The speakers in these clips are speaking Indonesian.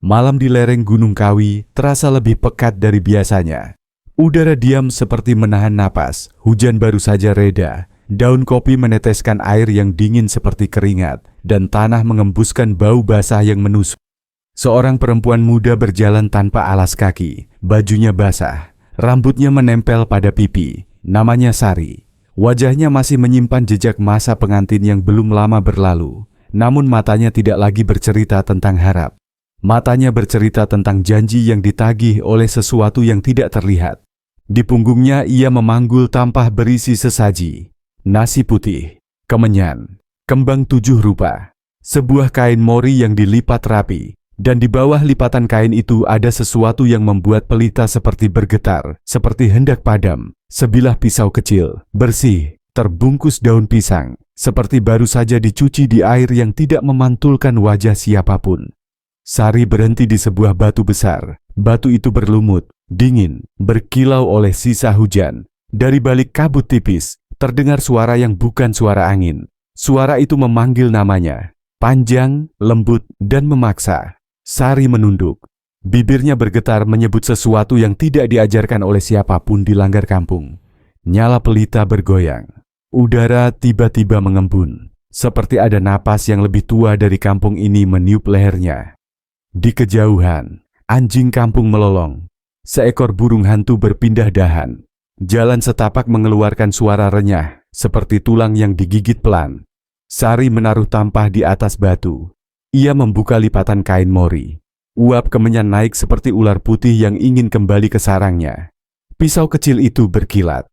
Malam di lereng Gunung Kawi terasa lebih pekat dari biasanya. Udara diam seperti menahan napas, hujan baru saja reda, daun kopi meneteskan air yang dingin seperti keringat, dan tanah mengembuskan bau basah yang menusuk. Seorang perempuan muda berjalan tanpa alas kaki, bajunya basah, rambutnya menempel pada pipi, namanya Sari. Wajahnya masih menyimpan jejak masa pengantin yang belum lama berlalu, namun matanya tidak lagi bercerita tentang harap. Matanya bercerita tentang janji yang ditagih oleh sesuatu yang tidak terlihat. Di punggungnya ia memanggul tampah berisi sesaji, nasi putih, kemenyan, kembang 7 rupa, sebuah kain mori yang dilipat rapi, dan di bawah lipatan kain itu ada sesuatu yang membuat pelita seperti bergetar, seperti hendak padam, sebilah pisau kecil, bersih, terbungkus daun pisang, seperti baru saja dicuci di air yang tidak memantulkan wajah siapapun. Sari berhenti di sebuah batu besar. Batu itu berlumut, dingin, berkilau oleh sisa hujan. Dari balik kabut tipis, terdengar suara yang bukan suara angin. Suara itu memanggil namanya, panjang, lembut, dan memaksa. Sari menunduk. Bibirnya bergetar menyebut sesuatu yang tidak diajarkan oleh siapapun di Langgar Kampung. Nyala pelita bergoyang. Udara tiba-tiba mengembun, seperti ada napas yang lebih tua dari kampung ini meniup lehernya. Di kejauhan, anjing kampung melolong. Seekor burung hantu berpindah dahan. Jalan setapak mengeluarkan suara renyah, seperti tulang yang digigit pelan. Sari menaruh tampah di atas batu. Ia membuka lipatan kain mori. Uap kemenyan naik seperti ular putih yang ingin kembali ke sarangnya. Pisau kecil itu berkilat.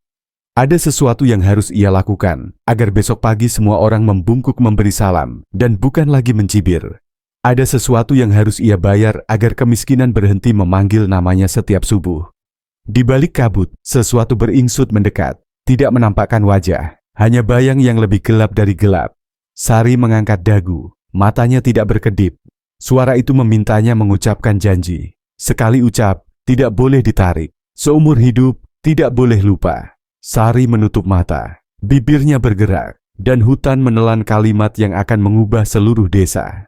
Ada sesuatu yang harus ia lakukan, agar besok pagi semua orang membungkuk memberi salam, dan bukan lagi mencibir. Ada sesuatu yang harus ia bayar agar kemiskinan berhenti memanggil namanya setiap subuh. Di balik kabut, sesuatu beringsut mendekat, tidak menampakkan wajah, hanya bayang yang lebih gelap dari gelap. Sari mengangkat dagu, matanya tidak berkedip. Suara itu memintanya mengucapkan janji. Sekali ucap, tidak boleh ditarik. Seumur hidup, tidak boleh lupa. Sari menutup mata, bibirnya bergerak, dan hutan menelan kalimat yang akan mengubah seluruh desa.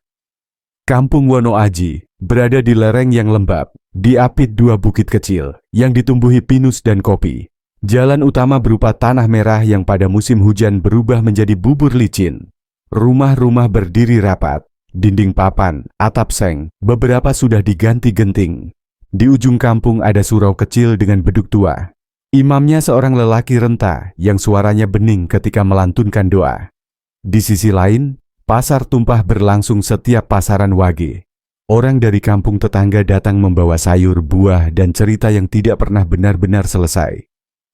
Kampung Wonoaji berada di lereng yang lembab, diapit 2 bukit kecil yang ditumbuhi pinus dan kopi. Jalan utama berupa tanah merah yang pada musim hujan berubah menjadi bubur licin. Rumah-rumah berdiri rapat, dinding papan, atap seng, beberapa sudah diganti genting. Di ujung kampung ada surau kecil dengan beduk tua. Imamnya seorang lelaki renta yang suaranya bening ketika melantunkan doa. Di sisi lain, pasar tumpah berlangsung setiap pasaran Wage. Orang dari kampung tetangga datang membawa sayur, buah, dan cerita yang tidak pernah benar-benar selesai.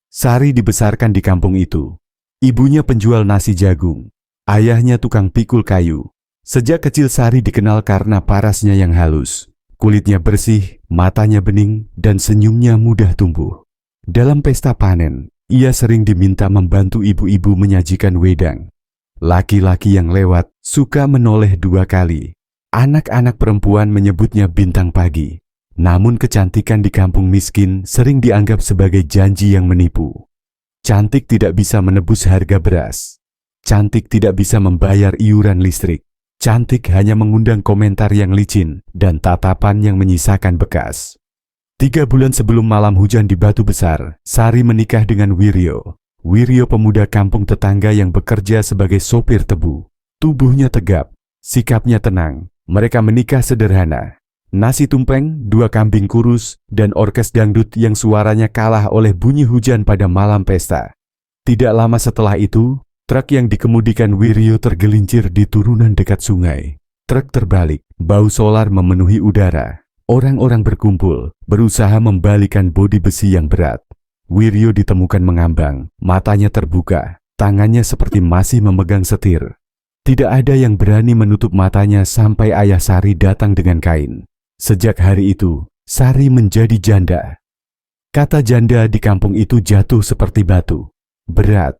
Sari dibesarkan di kampung itu. Ibunya penjual nasi jagung. Ayahnya tukang pikul kayu. Sejak kecil Sari dikenal karena parasnya yang halus. Kulitnya bersih, matanya bening, dan senyumnya mudah tumbuh. Dalam pesta panen, ia sering diminta membantu ibu-ibu menyajikan wedang. Laki-laki yang lewat suka menoleh 2 kali. Anak-anak perempuan menyebutnya bintang pagi. Namun kecantikan di kampung miskin sering dianggap sebagai janji yang menipu. Cantik tidak bisa menebus harga beras. Cantik tidak bisa membayar iuran listrik. Cantik hanya mengundang komentar yang licin dan tatapan yang menyisakan bekas. 3 bulan sebelum malam hujan di Batu Besar, Sari menikah dengan Wiryo. Wiryo pemuda kampung tetangga yang bekerja sebagai sopir tebu. Tubuhnya tegap, sikapnya tenang. Mereka menikah sederhana. Nasi tumpeng, 2 kambing kurus, dan orkes dangdut yang suaranya kalah oleh bunyi hujan pada malam pesta. Tidak lama setelah itu, truk yang dikemudikan Wiryo tergelincir di turunan dekat sungai. Truk terbalik, bau solar memenuhi udara. Orang-orang berkumpul, berusaha membalikan bodi besi yang berat. Wiryo ditemukan mengambang, matanya terbuka, tangannya seperti masih memegang setir. Tidak ada yang berani menutup matanya sampai ayah Sari datang dengan kain. Sejak hari itu, Sari menjadi janda. Kata janda di kampung itu jatuh seperti batu. Berat.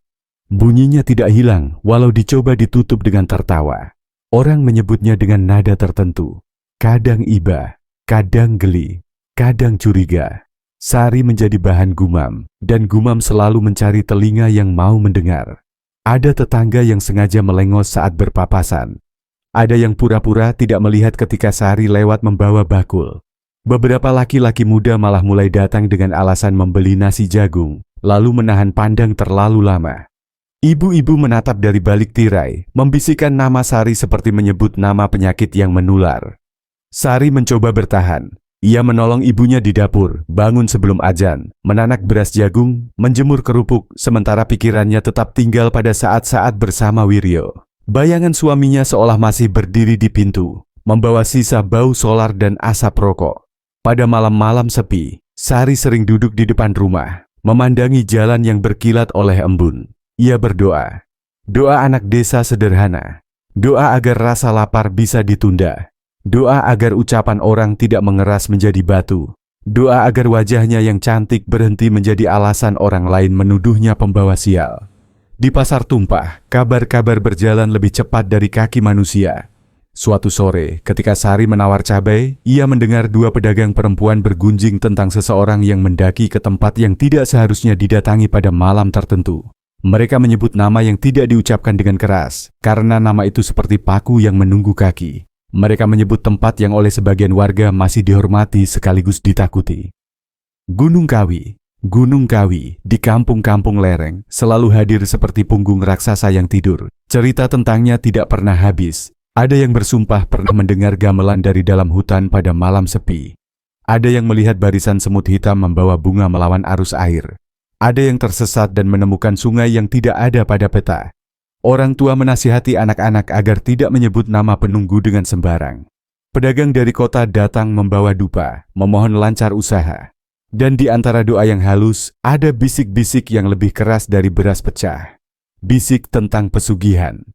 Bunyinya tidak hilang walau dicoba ditutup dengan tertawa. Orang menyebutnya dengan nada tertentu. Kadang iba, kadang geli, kadang curiga. Sari menjadi bahan gumam, dan gumam selalu mencari telinga yang mau mendengar. Ada tetangga yang sengaja melengos saat berpapasan. Ada yang pura-pura tidak melihat ketika Sari lewat membawa bakul. Beberapa laki-laki muda malah mulai datang dengan alasan membeli nasi jagung, lalu menahan pandang terlalu lama. Ibu-ibu menatap dari balik tirai, membisikkan nama Sari seperti menyebut nama penyakit yang menular. Sari mencoba bertahan. Ia menolong ibunya di dapur, bangun sebelum azan, menanak beras jagung, menjemur kerupuk, sementara pikirannya tetap tinggal pada saat-saat bersama Wiryo. Bayangan suaminya seolah masih berdiri di pintu, membawa sisa bau solar dan asap rokok. Pada malam-malam sepi, Sari sering duduk di depan rumah, memandangi jalan yang berkilat oleh embun. Ia berdoa. Doa anak desa sederhana. Doa agar rasa lapar bisa ditunda. Doa agar ucapan orang tidak mengeras menjadi batu. Doa agar wajahnya yang cantik berhenti menjadi alasan orang lain menuduhnya pembawa sial. Di pasar tumpah, kabar-kabar berjalan lebih cepat dari kaki manusia. Suatu sore, ketika Sari menawar cabai, ia mendengar dua pedagang perempuan bergunjing tentang seseorang yang mendaki ke tempat yang tidak seharusnya didatangi pada malam tertentu. Mereka menyebut nama yang tidak diucapkan dengan keras, karena nama itu seperti paku yang menunggu kaki. Mereka menyebut tempat yang oleh sebagian warga masih dihormati sekaligus ditakuti. Gunung Kawi. Gunung Kawi, di kampung-kampung lereng, selalu hadir seperti punggung raksasa yang tidur. Cerita tentangnya tidak pernah habis. Ada yang bersumpah pernah mendengar gamelan dari dalam hutan pada malam sepi. Ada yang melihat barisan semut hitam membawa bunga melawan arus air. Ada yang tersesat dan menemukan sungai yang tidak ada pada peta. Orang tua menasihati anak-anak agar tidak menyebut nama penunggu dengan sembarang. Pedagang dari kota datang membawa dupa, memohon lancar usaha. Dan di antara doa yang halus, ada bisik-bisik yang lebih keras dari beras pecah. Bisik tentang pesugihan.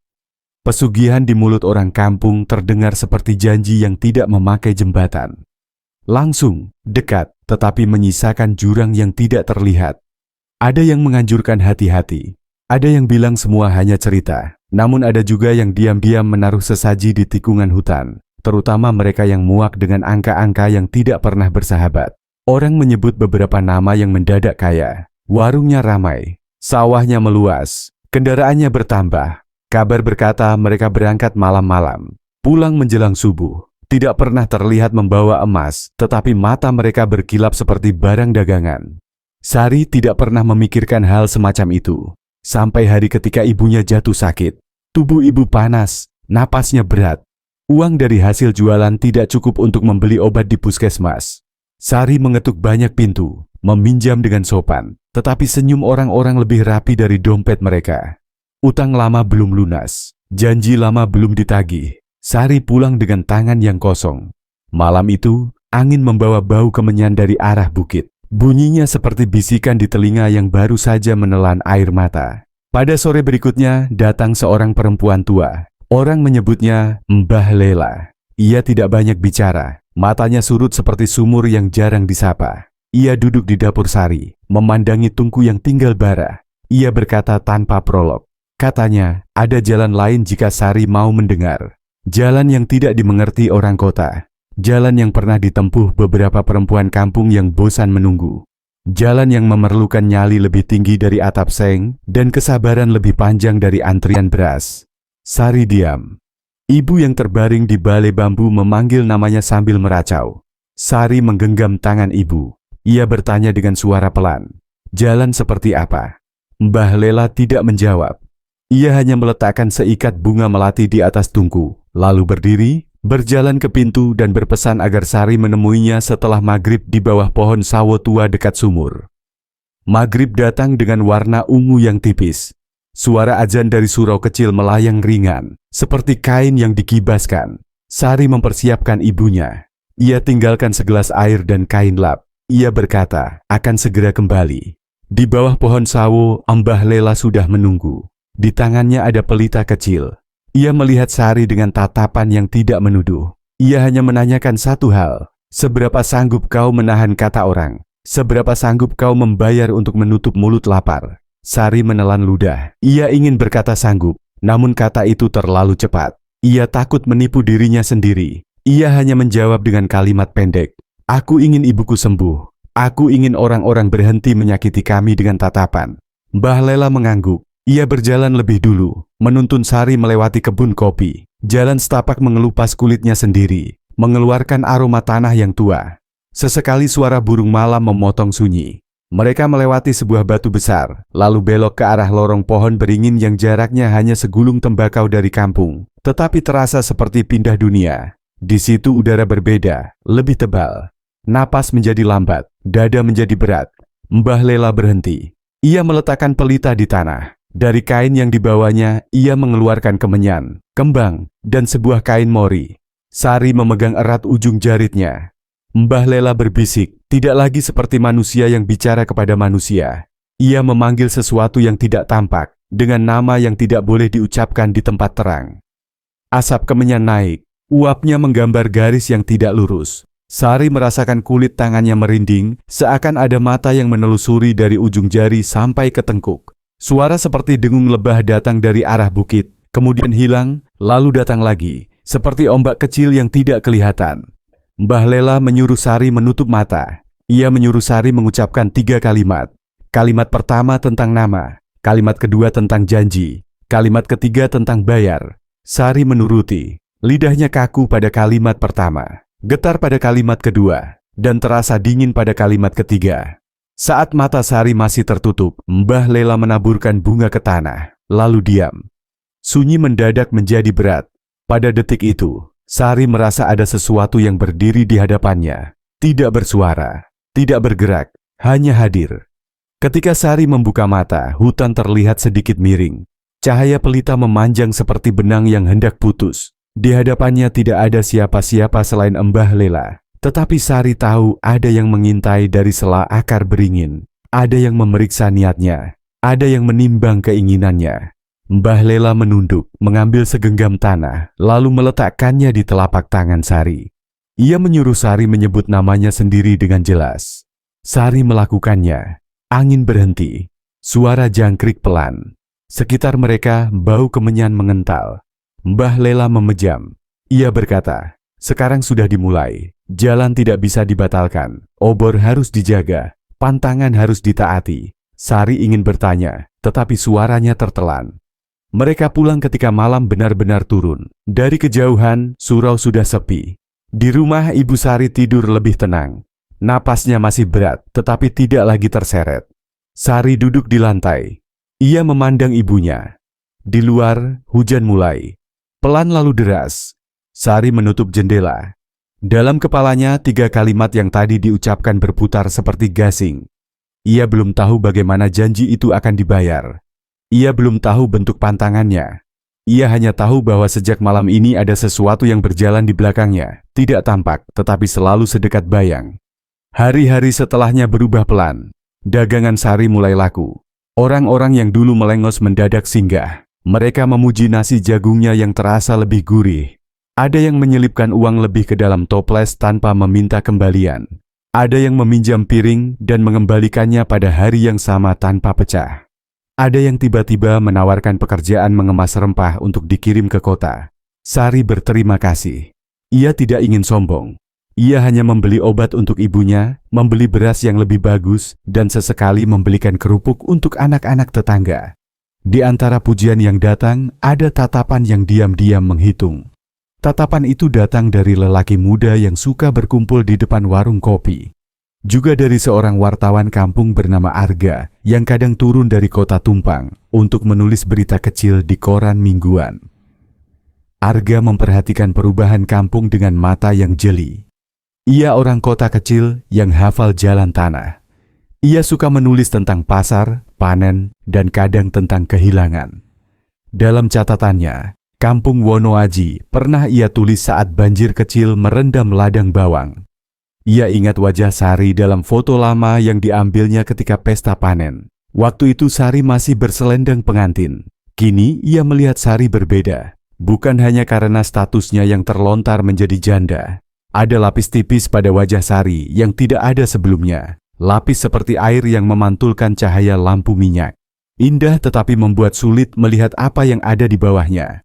Pesugihan di mulut orang kampung terdengar seperti janji yang tidak memakai jembatan. Langsung, dekat, tetapi menyisakan jurang yang tidak terlihat. Ada yang menganjurkan hati-hati. Ada yang bilang semua hanya cerita, namun ada juga yang diam-diam menaruh sesaji di tikungan hutan, terutama mereka yang muak dengan angka-angka yang tidak pernah bersahabat. Orang menyebut beberapa nama yang mendadak kaya. Warungnya ramai, sawahnya meluas, kendaraannya bertambah. Kabar berkata mereka berangkat malam-malam, pulang menjelang subuh. Tidak pernah terlihat membawa emas, tetapi mata mereka berkilap seperti barang dagangan. Sari tidak pernah memikirkan hal semacam itu. Sampai hari ketika ibunya jatuh sakit. Tubuh ibu panas, napasnya berat. Uang dari hasil jualan tidak cukup untuk membeli obat di puskesmas. Sari mengetuk banyak pintu, meminjam dengan sopan, tetapi senyum orang-orang lebih rapi dari dompet mereka. Utang lama belum lunas, janji lama belum ditagih. Sari pulang dengan tangan yang kosong. Malam itu, angin membawa bau kemenyan dari arah bukit. Bunyinya seperti bisikan di telinga yang baru saja menelan air mata. Pada sore berikutnya, datang seorang perempuan tua. Orang menyebutnya Mbah Lela. Ia tidak banyak bicara. Matanya surut seperti sumur yang jarang disapa. Ia duduk di dapur Sari, memandangi tungku yang tinggal bara. Ia berkata tanpa prolog. Katanya, ada jalan lain jika Sari mau mendengar. Jalan yang tidak dimengerti orang kota. Jalan yang pernah ditempuh beberapa perempuan kampung yang bosan menunggu. Jalan yang memerlukan nyali lebih tinggi dari atap seng dan kesabaran lebih panjang dari antrian beras. Sari diam. Ibu yang terbaring di balai bambu memanggil namanya sambil meracau. Sari menggenggam tangan ibu. Ia bertanya dengan suara pelan. Jalan seperti apa? Mbah Lela tidak menjawab. Ia hanya meletakkan seikat bunga melati di atas tungku, lalu berdiri, berjalan ke pintu dan berpesan agar Sari menemuinya setelah maghrib di bawah pohon sawo tua dekat sumur. Maghrib datang dengan warna ungu yang tipis. Suara azan dari surau kecil melayang ringan, seperti kain yang dikibaskan. Sari mempersiapkan ibunya. Ia tinggalkan segelas air dan kain lap. Ia berkata, akan segera kembali. Di bawah pohon sawo, Mbah Lela sudah menunggu. Di tangannya ada pelita kecil. Ia melihat Sari dengan tatapan yang tidak menuduh. Ia hanya menanyakan satu hal. Seberapa sanggup kau menahan kata orang? Seberapa sanggup kau membayar untuk menutup mulut lapar? Sari menelan ludah. Ia ingin berkata sanggup, namun kata itu terlalu cepat. Ia takut menipu dirinya sendiri. Ia hanya menjawab dengan kalimat pendek. Aku ingin ibuku sembuh. Aku ingin orang-orang berhenti menyakiti kami dengan tatapan. Mbah Lela mengangguk. Ia berjalan lebih dulu, menuntun Sari melewati kebun kopi. Jalan setapak mengelupas kulitnya sendiri, mengeluarkan aroma tanah yang tua. Sesekali suara burung malam memotong sunyi. Mereka melewati sebuah batu besar, lalu belok ke arah lorong pohon beringin yang jaraknya hanya segulung tembakau dari kampung, tetapi terasa seperti pindah dunia. Di situ udara berbeda, lebih tebal. Napas menjadi lambat, dada menjadi berat. Mbah Lela berhenti. Ia meletakkan pelita di tanah. Dari kain yang dibawanya, ia mengeluarkan kemenyan, kembang, dan sebuah kain mori. Sari memegang erat ujung jaritnya. Mbah Lela berbisik, tidak lagi seperti manusia yang bicara kepada manusia. Ia memanggil sesuatu yang tidak tampak, dengan nama yang tidak boleh diucapkan di tempat terang. Asap kemenyan naik, uapnya menggambar garis yang tidak lurus. Sari merasakan kulit tangannya merinding, seakan ada mata yang menelusuri dari ujung jari sampai ke tengkuk. Suara seperti dengung lebah datang dari arah bukit, kemudian hilang, lalu datang lagi, seperti ombak kecil yang tidak kelihatan. Mbah Lela menyuruh Sari menutup mata. Ia menyuruh Sari mengucapkan 3 kalimat. Kalimat pertama tentang nama, kalimat kedua tentang janji, kalimat ketiga tentang bayar. Sari menuruti. Lidahnya kaku pada kalimat pertama, getar pada kalimat kedua, dan terasa dingin pada kalimat ketiga. Saat mata Sari masih tertutup, Mbah Lela menaburkan bunga ke tanah, lalu diam. Sunyi mendadak menjadi berat. Pada detik itu, Sari merasa ada sesuatu yang berdiri di hadapannya. Tidak bersuara, tidak bergerak, hanya hadir. Ketika Sari membuka mata, hutan terlihat sedikit miring. Cahaya pelita memanjang seperti benang yang hendak putus. Di hadapannya tidak ada siapa-siapa selain Mbah Lela. Tetapi Sari tahu ada yang mengintai dari sela akar beringin. Ada yang memeriksa niatnya. Ada yang menimbang keinginannya. Mbah Lela menunduk, mengambil segenggam tanah, lalu meletakkannya di telapak tangan Sari. Ia menyuruh Sari menyebut namanya sendiri dengan jelas. Sari melakukannya. Angin berhenti. Suara jangkrik pelan. Sekitar mereka bau kemenyan mengental. Mbah Lela memejam. Ia berkata, sekarang sudah dimulai. Jalan tidak bisa dibatalkan. Obor harus dijaga. Pantangan harus ditaati. Sari ingin bertanya, tetapi suaranya tertelan. Mereka pulang ketika malam benar-benar turun. Dari kejauhan, surau sudah sepi. Di rumah Ibu Sari tidur lebih tenang. Napasnya masih berat, tetapi tidak lagi terseret. Sari duduk di lantai. Ia memandang ibunya. Di luar, hujan mulai. Pelan lalu deras. Sari menutup jendela. Dalam kepalanya 3 kalimat yang tadi diucapkan berputar seperti gasing. Ia belum tahu bagaimana janji itu akan dibayar. Ia belum tahu bentuk pantangannya. Ia hanya tahu bahwa sejak malam ini ada sesuatu yang berjalan di belakangnya. Tidak tampak, tetapi selalu sedekat bayang. Hari-hari setelahnya berubah pelan. Dagangan Sari mulai laku. Orang-orang yang dulu melengos mendadak singgah. Mereka memuji nasi jagungnya yang terasa lebih gurih. Ada yang menyelipkan uang lebih ke dalam toples tanpa meminta kembalian. Ada yang meminjam piring dan mengembalikannya pada hari yang sama tanpa pecah. Ada yang tiba-tiba menawarkan pekerjaan mengemas rempah untuk dikirim ke kota. Sari berterima kasih. Ia tidak ingin sombong. Ia hanya membeli obat untuk ibunya, membeli beras yang lebih bagus, dan sesekali membelikan kerupuk untuk anak-anak tetangga. Di antara pujian yang datang, ada tatapan yang diam-diam menghitung. Tatapan itu datang dari lelaki muda yang suka berkumpul di depan warung kopi. Juga dari seorang wartawan kampung bernama Arga yang kadang turun dari kota Tumpang untuk menulis berita kecil di koran mingguan. Arga memperhatikan perubahan kampung dengan mata yang jeli. Ia orang kota kecil yang hafal jalan tanah. Ia suka menulis tentang pasar, panen, dan kadang tentang kehilangan. Dalam catatannya, Kampung Wonoaji pernah ia tulis saat banjir kecil merendam ladang bawang. Ia ingat wajah Sari dalam foto lama yang diambilnya ketika pesta panen. Waktu itu Sari masih berselendang pengantin. Kini ia melihat Sari berbeda. Bukan hanya karena statusnya yang terlontar menjadi janda. Ada lapis tipis pada wajah Sari yang tidak ada sebelumnya. Lapis seperti air yang memantulkan cahaya lampu minyak. Indah tetapi membuat sulit melihat apa yang ada di bawahnya.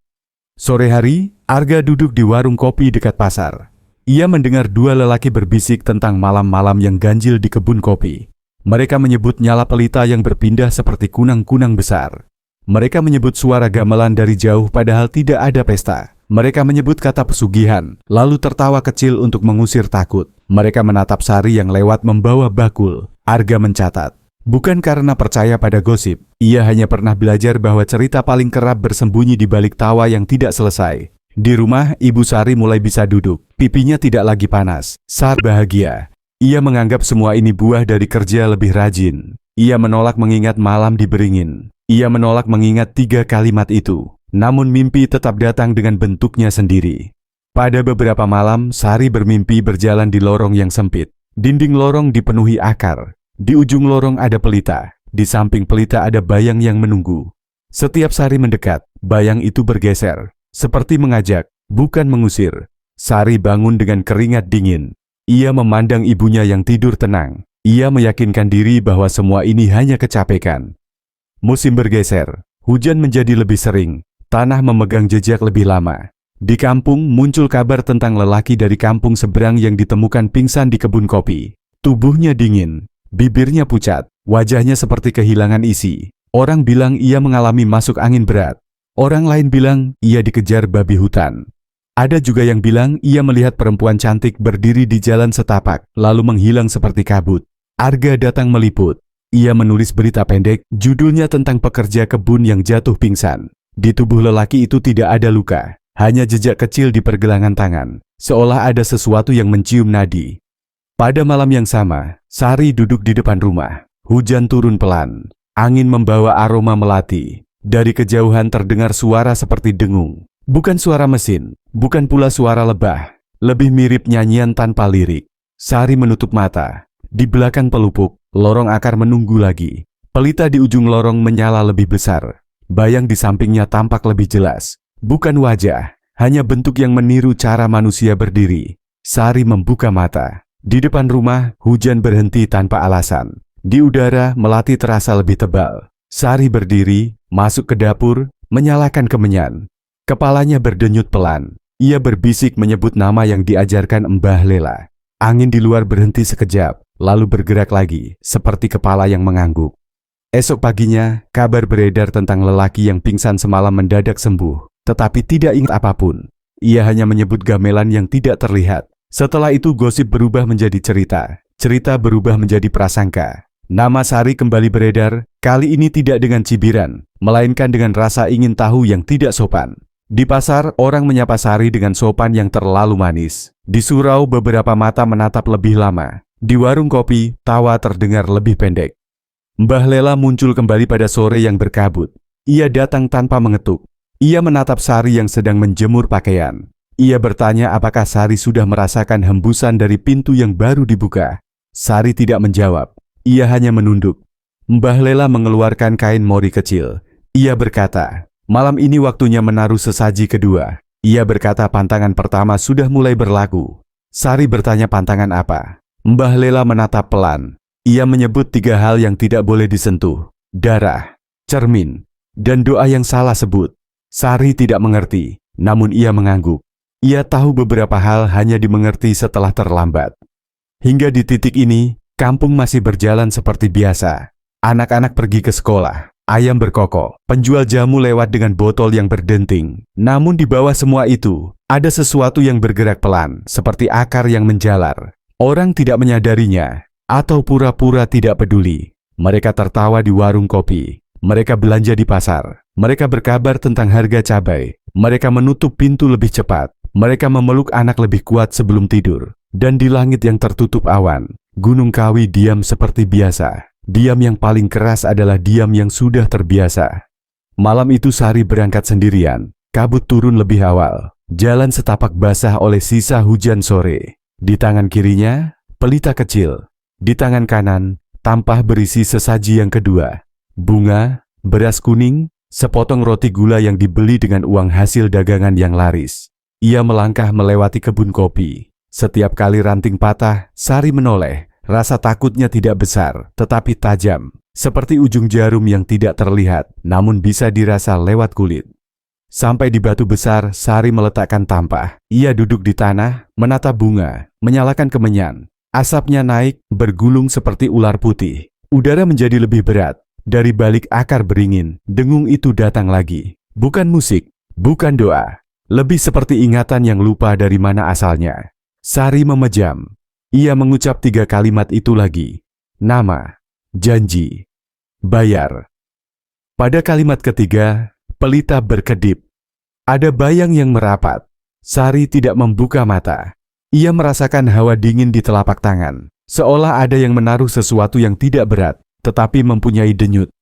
Sore hari, Arga duduk di warung kopi dekat pasar. Ia mendengar 2 lelaki berbisik tentang malam-malam yang ganjil di kebun kopi. Mereka menyebut nyala pelita yang berpindah seperti kunang-kunang besar. Mereka menyebut suara gamelan dari jauh padahal tidak ada pesta. Mereka menyebut kata pesugihan, lalu tertawa kecil untuk mengusir takut. Mereka menatap Sari yang lewat membawa bakul. Arga mencatat, bukan karena percaya pada gosip, ia hanya pernah belajar bahwa cerita paling kerap bersembunyi di balik tawa yang tidak selesai. Di rumah, Ibu Sari mulai bisa duduk. Pipinya tidak lagi panas. Sari bahagia. Ia menganggap semua ini buah dari kerja lebih rajin. Ia menolak mengingat malam di beringin. Ia menolak mengingat 3 kalimat itu. Namun mimpi tetap datang dengan bentuknya sendiri. Pada beberapa malam, Sari bermimpi berjalan di lorong yang sempit. Dinding lorong dipenuhi akar. Di ujung lorong ada pelita. Di samping pelita ada bayang yang menunggu. Setiap Sari mendekat, bayang itu bergeser. Seperti mengajak, bukan mengusir. Sari bangun dengan keringat dingin. Ia memandang ibunya yang tidur tenang. Ia meyakinkan diri bahwa semua ini hanya kecapekan. Musim bergeser. Hujan menjadi lebih sering. Tanah memegang jejak lebih lama. Di kampung muncul kabar tentang lelaki dari kampung seberang yang ditemukan pingsan di kebun kopi. Tubuhnya dingin, bibirnya pucat, wajahnya seperti kehilangan isi. Orang bilang ia mengalami masuk angin berat. Orang lain bilang ia dikejar babi hutan. Ada juga yang bilang ia melihat perempuan cantik berdiri di jalan setapak, lalu menghilang seperti kabut. Arga datang meliput. Ia menulis berita pendek, judulnya tentang pekerja kebun yang jatuh pingsan. Di tubuh lelaki itu tidak ada luka, hanya jejak kecil di pergelangan tangan, seolah ada sesuatu yang mencium nadi. Pada malam yang sama, Sari duduk di depan rumah. Hujan turun pelan, angin membawa aroma melati. Dari kejauhan terdengar suara seperti dengung. Bukan suara mesin, bukan pula suara lebah, lebih mirip nyanyian tanpa lirik. Sari menutup mata. Di belakang pelupuk, lorong akar menunggu lagi. Pelita di ujung lorong menyala lebih besar. Bayang di sampingnya tampak lebih jelas. Bukan wajah, hanya bentuk yang meniru cara manusia berdiri. Sari membuka mata. Di depan rumah, hujan berhenti tanpa alasan. Di udara, melati terasa lebih tebal. Sari berdiri, masuk ke dapur, menyalakan kemenyan. Kepalanya berdenyut pelan. Ia berbisik menyebut nama yang diajarkan Mbah Lela. Angin di luar berhenti sekejap, lalu bergerak lagi, seperti kepala yang mengangguk. Esok paginya, kabar beredar tentang lelaki yang pingsan semalam mendadak sembuh, tetapi tidak ingat apapun. Ia hanya menyebut gamelan yang tidak terlihat. Setelah itu gosip berubah menjadi cerita. Cerita berubah menjadi prasangka. Nama Sari kembali beredar, kali ini tidak dengan cibiran, melainkan dengan rasa ingin tahu yang tidak sopan. Di pasar, orang menyapa Sari dengan sopan yang terlalu manis. Di surau, beberapa mata menatap lebih lama. Di warung kopi, tawa terdengar lebih pendek. Mbah Lela muncul kembali pada sore yang berkabut. Ia datang tanpa mengetuk. Ia menatap Sari yang sedang menjemur pakaian. Ia bertanya apakah Sari sudah merasakan hembusan dari pintu yang baru dibuka. Sari tidak menjawab. Ia hanya menunduk. Mbah Lela mengeluarkan kain mori kecil. Ia berkata, malam ini waktunya menaruh sesaji kedua. Ia berkata pantangan pertama sudah mulai berlaku. Sari bertanya pantangan apa. Mbah Lela menatap pelan. Ia menyebut 3 hal yang tidak boleh disentuh. Darah, cermin, dan doa yang salah sebut. Sari tidak mengerti, namun ia mengangguk. Ia tahu beberapa hal hanya dimengerti setelah terlambat. Hingga di titik ini, kampung masih berjalan seperti biasa. Anak-anak pergi ke sekolah, ayam berkokok, penjual jamu lewat dengan botol yang berdenting. Namun di bawah semua itu, ada sesuatu yang bergerak pelan, seperti akar yang menjalar. Orang tidak menyadarinya, atau pura-pura tidak peduli. Mereka tertawa di warung kopi. Mereka belanja di pasar. Mereka berkabar tentang harga cabai. Mereka menutup pintu lebih cepat. Mereka memeluk anak lebih kuat sebelum tidur. Dan di langit yang tertutup awan, Gunung Kawi diam seperti biasa. Diam yang paling keras adalah diam yang sudah terbiasa. Malam itu Sari berangkat sendirian. Kabut turun lebih awal. Jalan setapak basah oleh sisa hujan sore. Di tangan kirinya, pelita kecil. Di tangan kanan, tampah berisi sesaji yang kedua. Bunga, beras kuning, sepotong roti gula yang dibeli dengan uang hasil dagangan yang laris. Ia melangkah melewati kebun kopi. Setiap kali ranting patah, Sari menoleh. Rasa takutnya tidak besar, tetapi tajam. Seperti ujung jarum yang tidak terlihat, namun bisa dirasa lewat kulit. Sampai di batu besar, Sari meletakkan tampah. Ia duduk di tanah, menatap bunga, menyalakan kemenyan. Asapnya naik, bergulung seperti ular putih. Udara menjadi lebih berat. Dari balik akar beringin, dengung itu datang lagi. Bukan musik, bukan doa. Lebih seperti ingatan yang lupa dari mana asalnya. Sari memejam. Ia mengucap 3 kalimat itu lagi. Nama, janji, bayar. Pada kalimat ketiga, pelita berkedip. Ada bayang yang merapat. Sari tidak membuka mata. Ia merasakan hawa dingin di telapak tangan. Seolah ada yang menaruh sesuatu yang tidak berat, tetapi mempunyai denyut.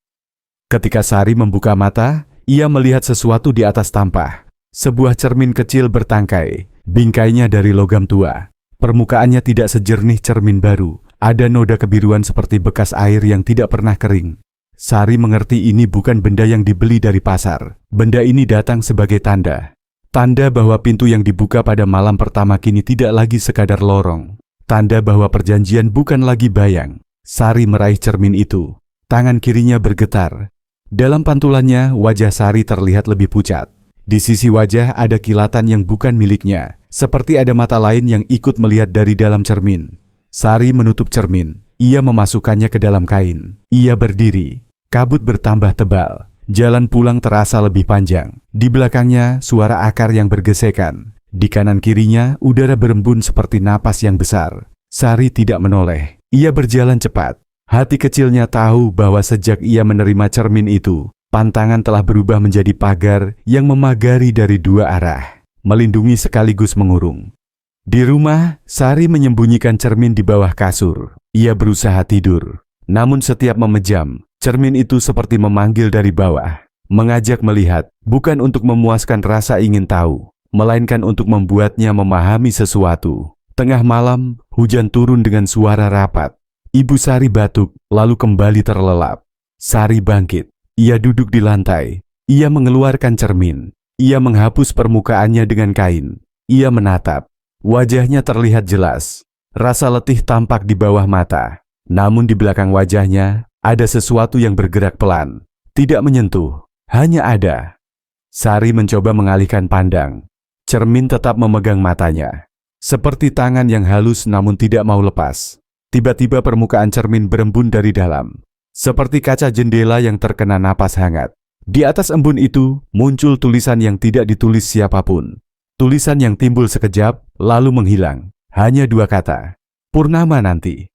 Ketika Sari membuka mata, ia melihat sesuatu di atas tampah. Sebuah cermin kecil bertangkai, bingkainya dari logam tua. Permukaannya tidak sejernih cermin baru. Ada noda kebiruan seperti bekas air yang tidak pernah kering. Sari mengerti ini bukan benda yang dibeli dari pasar. Benda ini datang sebagai tanda. Tanda bahwa pintu yang dibuka pada malam pertama kini tidak lagi sekadar lorong. Tanda bahwa perjanjian bukan lagi bayang. Sari meraih cermin itu. Tangan kirinya bergetar. Dalam pantulannya, wajah Sari terlihat lebih pucat. Di sisi wajah ada kilatan yang bukan miliknya, seperti ada mata lain yang ikut melihat dari dalam cermin. Sari menutup cermin. Ia memasukkannya ke dalam kain. Ia berdiri. Kabut bertambah tebal. Jalan pulang terasa lebih panjang. Di belakangnya, suara akar yang bergesekan. Di kanan kirinya, udara berembun seperti napas yang besar. Sari tidak menoleh. Ia berjalan cepat. Hati kecilnya tahu bahwa sejak ia menerima cermin itu, pantangan telah berubah menjadi pagar yang memagari dari 2 arah, melindungi sekaligus mengurung. Di rumah, Sari menyembunyikan cermin di bawah kasur. Ia berusaha tidur. Namun setiap memejam, cermin itu seperti memanggil dari bawah, mengajak melihat, bukan untuk memuaskan rasa ingin tahu, melainkan untuk membuatnya memahami sesuatu. Tengah malam, hujan turun dengan suara rapat. Ibu Sari batuk, lalu kembali terlelap. Sari bangkit. Ia duduk di lantai. Ia mengeluarkan cermin. Ia menghapus permukaannya dengan kain. Ia menatap. Wajahnya terlihat jelas. Rasa letih tampak di bawah mata. Namun di belakang wajahnya, ada sesuatu yang bergerak pelan. Tidak menyentuh, hanya ada. Sari mencoba mengalihkan pandang. Cermin tetap memegang matanya. Seperti tangan yang halus namun tidak mau lepas. Tiba-tiba permukaan cermin berembun dari dalam. Seperti kaca jendela yang terkena napas hangat. Di atas embun itu, muncul tulisan yang tidak ditulis siapapun. Tulisan yang timbul sekejap, lalu menghilang. Hanya 2 kata. Purnama nanti.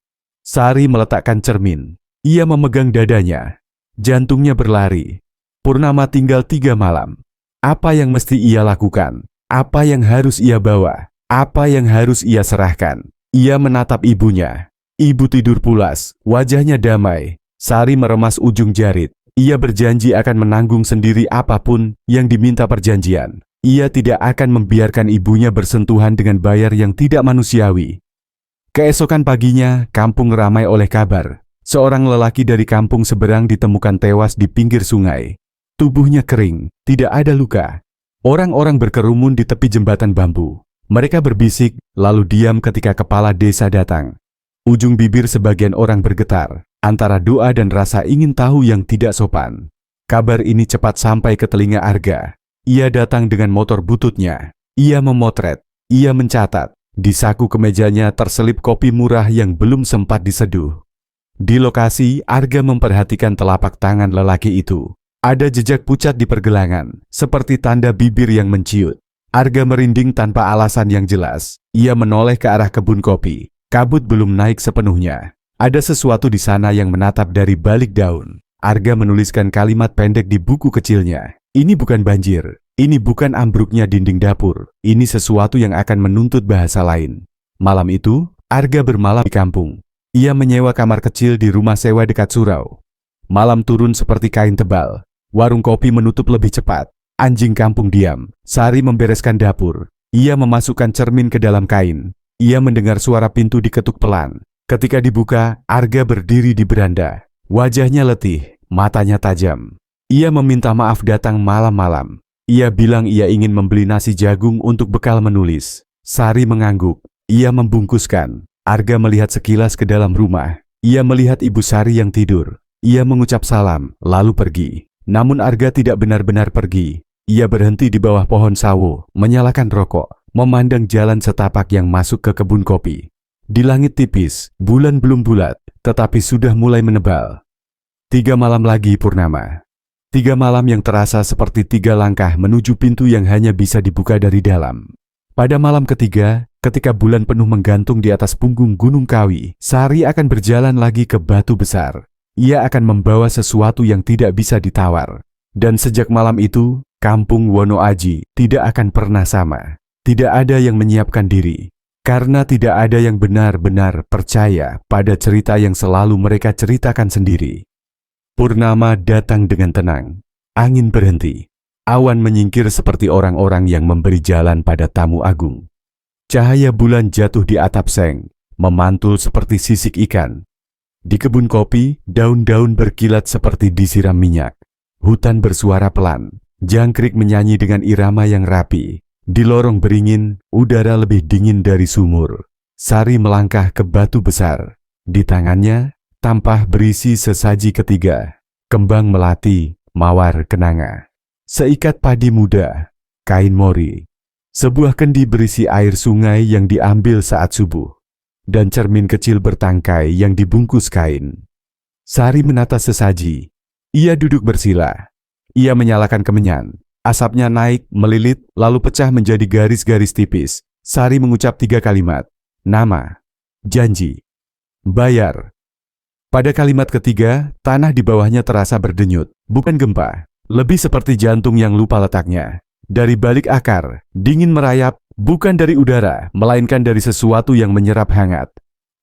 Sari meletakkan cermin. Ia memegang dadanya. Jantungnya berlari. Purnama tinggal 3 malam. Apa yang mesti ia lakukan? Apa yang harus ia bawa? Apa yang harus ia serahkan? Ia menatap ibunya. Ibu tidur pulas, wajahnya damai. Sari meremas ujung jarit. Ia berjanji akan menanggung sendiri apapun yang diminta perjanjian. Ia tidak akan membiarkan ibunya bersentuhan dengan bayar yang tidak manusiawi. Keesokan paginya, kampung ramai oleh kabar. Seorang lelaki dari kampung seberang ditemukan tewas di pinggir sungai. Tubuhnya kering, tidak ada luka. Orang-orang berkerumun di tepi jembatan bambu. Mereka berbisik, lalu diam ketika kepala desa datang. Ujung bibir sebagian orang bergetar, antara doa dan rasa ingin tahu yang tidak sopan. Kabar ini cepat sampai ke telinga Arga. Ia datang dengan motor bututnya. Ia memotret, ia mencatat. Di saku kemejanya terselip kopi murah yang belum sempat diseduh. Di lokasi, Arga memperhatikan telapak tangan lelaki itu. Ada jejak pucat di pergelangan, seperti tanda bibir yang menciut. Arga merinding tanpa alasan yang jelas. Ia menoleh ke arah kebun kopi. Kabut belum naik sepenuhnya. Ada sesuatu di sana yang menatap dari balik daun. Arga menuliskan kalimat pendek di buku kecilnya. Ini bukan banjir. Ini bukan ambruknya dinding dapur. Ini sesuatu yang akan menuntut bahasa lain. Malam itu, Arga bermalam di kampung. Ia menyewa kamar kecil di rumah sewa dekat surau. Malam turun seperti kain tebal. Warung kopi menutup lebih cepat. Anjing kampung diam. Sari membereskan dapur. Ia memasukkan cermin ke dalam kain. Ia mendengar suara pintu diketuk pelan. Ketika dibuka, Arga berdiri di beranda. Wajahnya letih, matanya tajam. Ia meminta maaf datang malam-malam. Ia bilang ia ingin membeli nasi jagung untuk bekal menulis. Sari mengangguk. Ia membungkuskan. Arga melihat sekilas ke dalam rumah. Ia melihat ibu Sari yang tidur. Ia mengucap salam, lalu pergi. Namun Arga tidak benar-benar pergi. Ia berhenti di bawah pohon sawo, menyalakan rokok, memandang jalan setapak yang masuk ke kebun kopi. Di langit tipis, bulan belum bulat, tetapi sudah mulai menebal. 3 malam lagi purnama. 3 malam yang terasa seperti 3 langkah menuju pintu yang hanya bisa dibuka dari dalam. Pada malam ketiga, ketika bulan penuh menggantung di atas punggung Gunung Kawi, Sari akan berjalan lagi ke Batu Besar. Ia akan membawa sesuatu yang tidak bisa ditawar. Dan sejak malam itu, kampung Wonoaji tidak akan pernah sama. Tidak ada yang menyiapkan diri. Karena tidak ada yang benar-benar percaya pada cerita yang selalu mereka ceritakan sendiri. Purnama datang dengan tenang. Angin berhenti. Awan menyingkir seperti orang-orang yang memberi jalan pada tamu agung. Cahaya bulan jatuh di atap seng, memantul seperti sisik ikan. Di kebun kopi, daun-daun berkilat seperti disiram minyak. Hutan bersuara pelan, jangkrik menyanyi dengan irama yang rapi. Di lorong beringin, udara lebih dingin dari sumur. Sari melangkah ke Batu Besar. Di tangannya, tampah berisi sesaji ketiga, kembang melati, mawar kenanga, seikat padi muda, kain mori, sebuah kendi berisi air sungai yang diambil saat subuh, dan cermin kecil bertangkai yang dibungkus kain. Sari menata sesaji. Ia duduk bersila. Ia menyalakan kemenyan. Asapnya naik, melilit, lalu pecah menjadi garis-garis tipis. Sari mengucap 3 kalimat. Nama, janji, bayar. Pada kalimat ketiga, tanah di bawahnya terasa berdenyut, bukan gempa, lebih seperti jantung yang lupa letaknya. Dari balik akar, dingin merayap, bukan dari udara, melainkan dari sesuatu yang menyerap hangat.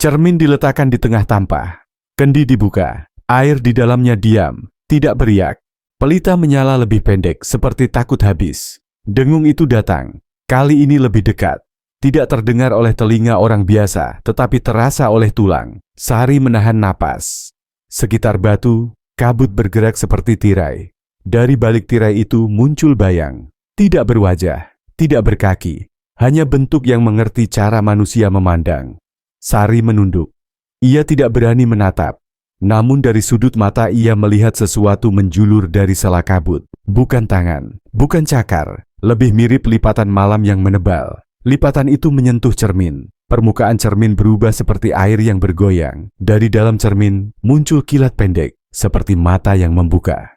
Cermin diletakkan di tengah tampah, kendi dibuka, air di dalamnya diam, tidak beriak. Pelita menyala lebih pendek, seperti takut habis. Dengung itu datang, kali ini lebih dekat. Tidak terdengar oleh telinga orang biasa, tetapi terasa oleh tulang. Sari menahan napas. Sekitar batu, kabut bergerak seperti tirai. Dari balik tirai itu muncul bayang. Tidak berwajah, tidak berkaki. Hanya bentuk yang mengerti cara manusia memandang. Sari menunduk. Ia tidak berani menatap. Namun dari sudut mata ia melihat sesuatu menjulur dari sela kabut. Bukan tangan, bukan cakar. Lebih mirip lipatan malam yang menebal. Lipatan itu menyentuh cermin. Permukaan cermin berubah seperti air yang bergoyang. Dari dalam cermin muncul kilat pendek, seperti mata yang membuka.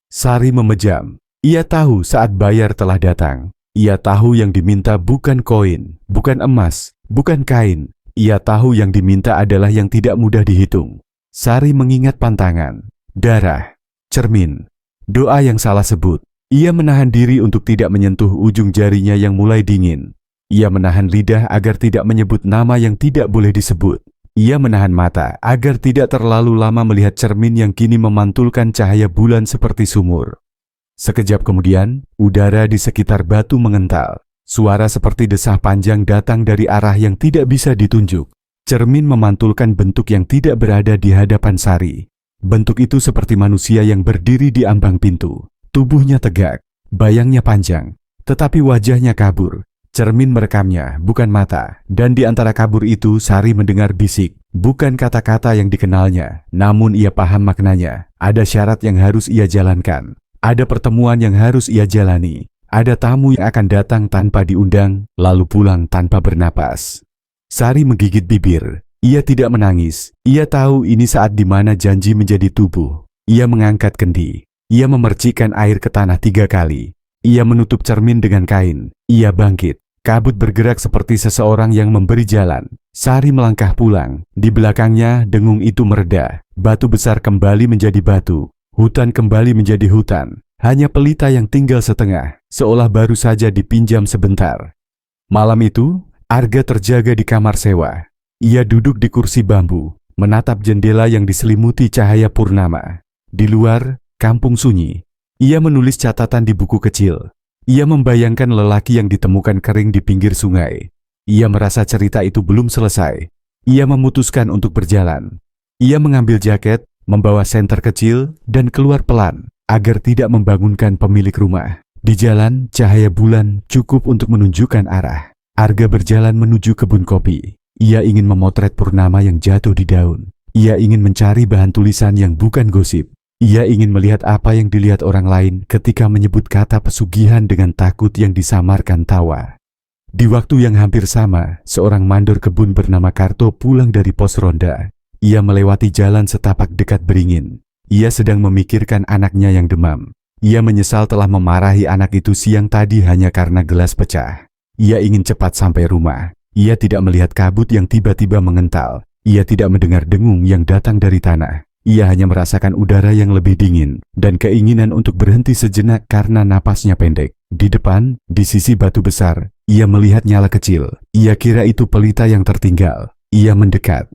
Sari memejam. Ia tahu saat bayar telah datang. Ia tahu yang diminta bukan koin, bukan emas, bukan kain. Ia tahu yang diminta adalah yang tidak mudah dihitung. Sari mengingat pantangan, darah, cermin, doa yang salah sebut. Ia menahan diri untuk tidak menyentuh ujung jarinya yang mulai dingin. Ia menahan lidah agar tidak menyebut nama yang tidak boleh disebut. Ia menahan mata agar tidak terlalu lama melihat cermin yang kini memantulkan cahaya bulan seperti sumur. Sekejap kemudian, udara di sekitar batu mengental. Suara seperti desah panjang datang dari arah yang tidak bisa ditunjuk. Cermin memantulkan bentuk yang tidak berada di hadapan Sari. Bentuk itu seperti manusia yang berdiri di ambang pintu. Tubuhnya tegak, bayangnya panjang, tetapi wajahnya kabur. Cermin merekamnya, bukan mata, dan di antara kabur itu Sari mendengar bisik, bukan kata-kata yang dikenalnya, namun ia paham maknanya. Ada syarat yang harus ia jalankan, ada pertemuan yang harus ia jalani, ada tamu yang akan datang tanpa diundang, lalu pulang tanpa bernapas. Sari menggigit bibir, ia tidak menangis, ia tahu ini saat di mana janji menjadi tubuh. Ia mengangkat kendi, ia memercikkan air ke tanah 3 kali, ia menutup cermin dengan kain, ia bangkit. Kabut bergerak seperti seseorang yang memberi jalan. Sari melangkah pulang. Di belakangnya, dengung itu mereda. Batu besar kembali menjadi batu. Hutan kembali menjadi hutan. Hanya pelita yang tinggal setengah, seolah baru saja dipinjam sebentar. Malam itu, Arga terjaga di kamar sewa. Ia duduk di kursi bambu, menatap jendela yang diselimuti cahaya purnama. Di luar, kampung sunyi. Ia menulis catatan di buku kecil. Ia membayangkan lelaki yang ditemukan kering di pinggir sungai. Ia merasa cerita itu belum selesai. Ia memutuskan untuk berjalan. Ia mengambil jaket, membawa senter kecil, dan keluar pelan, agar tidak membangunkan pemilik rumah. Di jalan, cahaya bulan cukup untuk menunjukkan arah. Arga berjalan menuju kebun kopi. Ia ingin memotret purnama yang jatuh di daun. Ia ingin mencari bahan tulisan yang bukan gosip. Ia ingin melihat apa yang dilihat orang lain ketika menyebut kata pesugihan dengan takut yang disamarkan tawa. Di waktu yang hampir sama, seorang mandor kebun bernama Karto pulang dari pos ronda. Ia melewati jalan setapak dekat beringin. Ia sedang memikirkan anaknya yang demam. Ia menyesal telah memarahi anak itu siang tadi hanya karena gelas pecah. Ia ingin cepat sampai rumah. Ia tidak melihat kabut yang tiba-tiba mengental. Ia tidak mendengar dengung yang datang dari tanah. Ia hanya merasakan udara yang lebih dingin dan keinginan untuk berhenti sejenak karena napasnya pendek. Di depan, di sisi batu besar, ia melihat nyala kecil. Ia kira itu pelita yang tertinggal. Ia mendekat.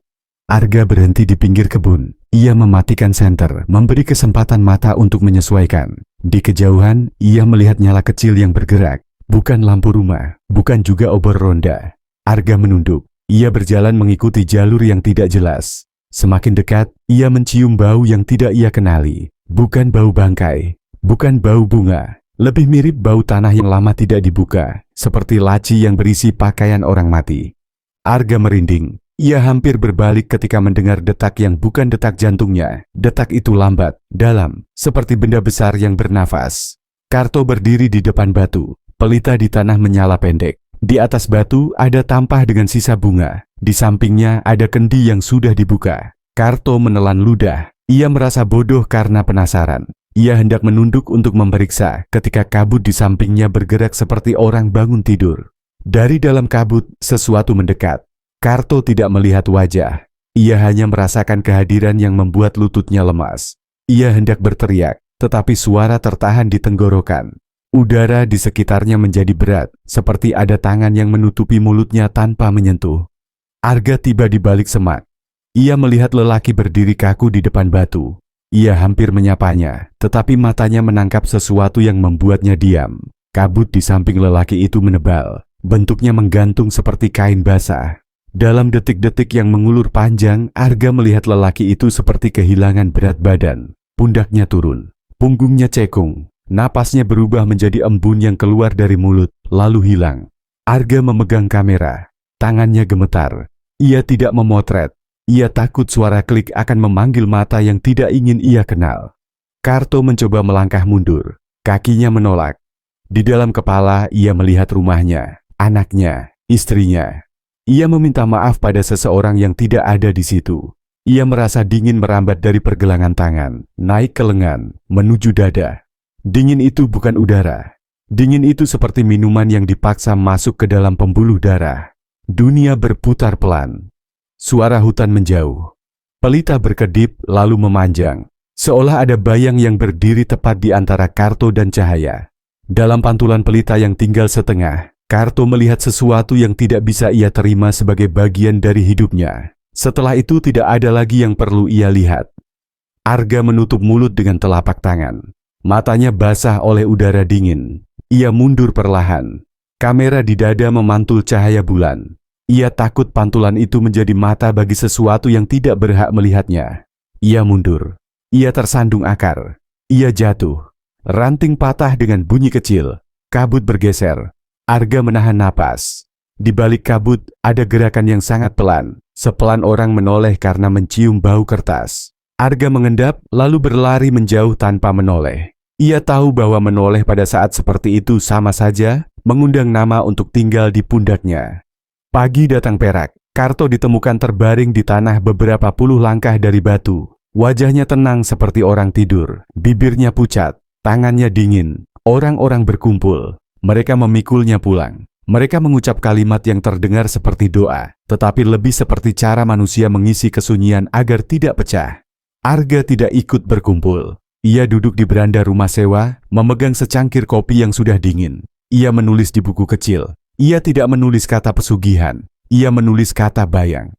Arga berhenti di pinggir kebun. Ia mematikan senter, memberi kesempatan mata untuk menyesuaikan. Di kejauhan, ia melihat nyala kecil yang bergerak. Bukan lampu rumah, bukan juga obor ronda. Arga menunduk. Ia berjalan mengikuti jalur yang tidak jelas. Semakin dekat, ia mencium bau yang tidak ia kenali. Bukan bau bangkai, bukan bau bunga. Lebih mirip bau tanah yang lama tidak dibuka, seperti laci yang berisi pakaian orang mati. Arga merinding. Ia hampir berbalik ketika mendengar detak yang bukan detak jantungnya. Detak itu lambat, dalam, seperti benda besar yang bernafas. Karto berdiri di depan batu. Pelita di tanah menyala pendek. Di atas batu ada tampah dengan sisa bunga. Di sampingnya ada kendi yang sudah dibuka. Karto menelan ludah. Ia merasa bodoh karena penasaran. Ia hendak menunduk untuk memeriksa ketika kabut di sampingnya bergerak seperti orang bangun tidur. Dari dalam kabut, sesuatu mendekat. Karto tidak melihat wajah. Ia hanya merasakan kehadiran yang membuat lututnya lemas. Ia hendak berteriak, tetapi suara tertahan di tenggorokan. Udara di sekitarnya menjadi berat, seperti ada tangan yang menutupi mulutnya tanpa menyentuh. Arga tiba di balik semak. Ia melihat lelaki berdiri kaku di depan batu. Ia hampir menyapanya, tetapi matanya menangkap sesuatu yang membuatnya diam. Kabut di samping lelaki itu menebal. Bentuknya menggantung seperti kain basah. Dalam detik-detik yang mengulur panjang, Arga melihat lelaki itu seperti kehilangan berat badan. Pundaknya turun, punggungnya cekung. Napasnya berubah menjadi embun yang keluar dari mulut, lalu hilang. Arga memegang kamera. Tangannya gemetar. Ia tidak memotret. Ia takut suara klik akan memanggil mata yang tidak ingin ia kenal. Karto mencoba melangkah mundur. Kakinya menolak. Di dalam kepala ia melihat rumahnya, anaknya, istrinya. Ia meminta maaf pada seseorang yang tidak ada di situ. Ia merasa dingin merambat dari pergelangan tangan, naik ke lengan, menuju dada. Dingin itu bukan udara. Dingin itu seperti minuman yang dipaksa masuk ke dalam pembuluh darah. Dunia berputar pelan. Suara hutan menjauh. Pelita berkedip lalu memanjang. Seolah ada bayang yang berdiri tepat di antara Karto dan cahaya. Dalam pantulan pelita yang tinggal setengah, Karto melihat sesuatu yang tidak bisa ia terima sebagai bagian dari hidupnya. Setelah itu tidak ada lagi yang perlu ia lihat. Arga menutup mulut dengan telapak tangan. Matanya basah oleh udara dingin. Ia mundur perlahan. Kamera di dada memantul cahaya bulan. Ia takut pantulan itu menjadi mata bagi sesuatu yang tidak berhak melihatnya. Ia mundur. Ia tersandung akar. Ia jatuh. Ranting patah dengan bunyi kecil. Kabut bergeser. Arga menahan napas. Di balik kabut ada gerakan yang sangat pelan. Sepelan orang menoleh karena mencium bau kertas. Arga mengendap lalu berlari menjauh tanpa menoleh. Ia tahu bahwa menoleh pada saat seperti itu sama saja mengundang nama untuk tinggal di pundaknya. Pagi datang perak. Karto ditemukan terbaring di tanah beberapa puluh langkah dari batu. Wajahnya tenang seperti orang tidur. Bibirnya pucat. Tangannya dingin. Orang-orang berkumpul. Mereka memikulnya pulang. Mereka mengucap kalimat yang terdengar seperti doa, tetapi lebih seperti cara manusia mengisi kesunyian agar tidak pecah. Arga tidak ikut berkumpul. Ia duduk di beranda rumah sewa, memegang secangkir kopi yang sudah dingin. Ia menulis di buku kecil. Ia tidak menulis kata pesugihan. Ia menulis kata bayang.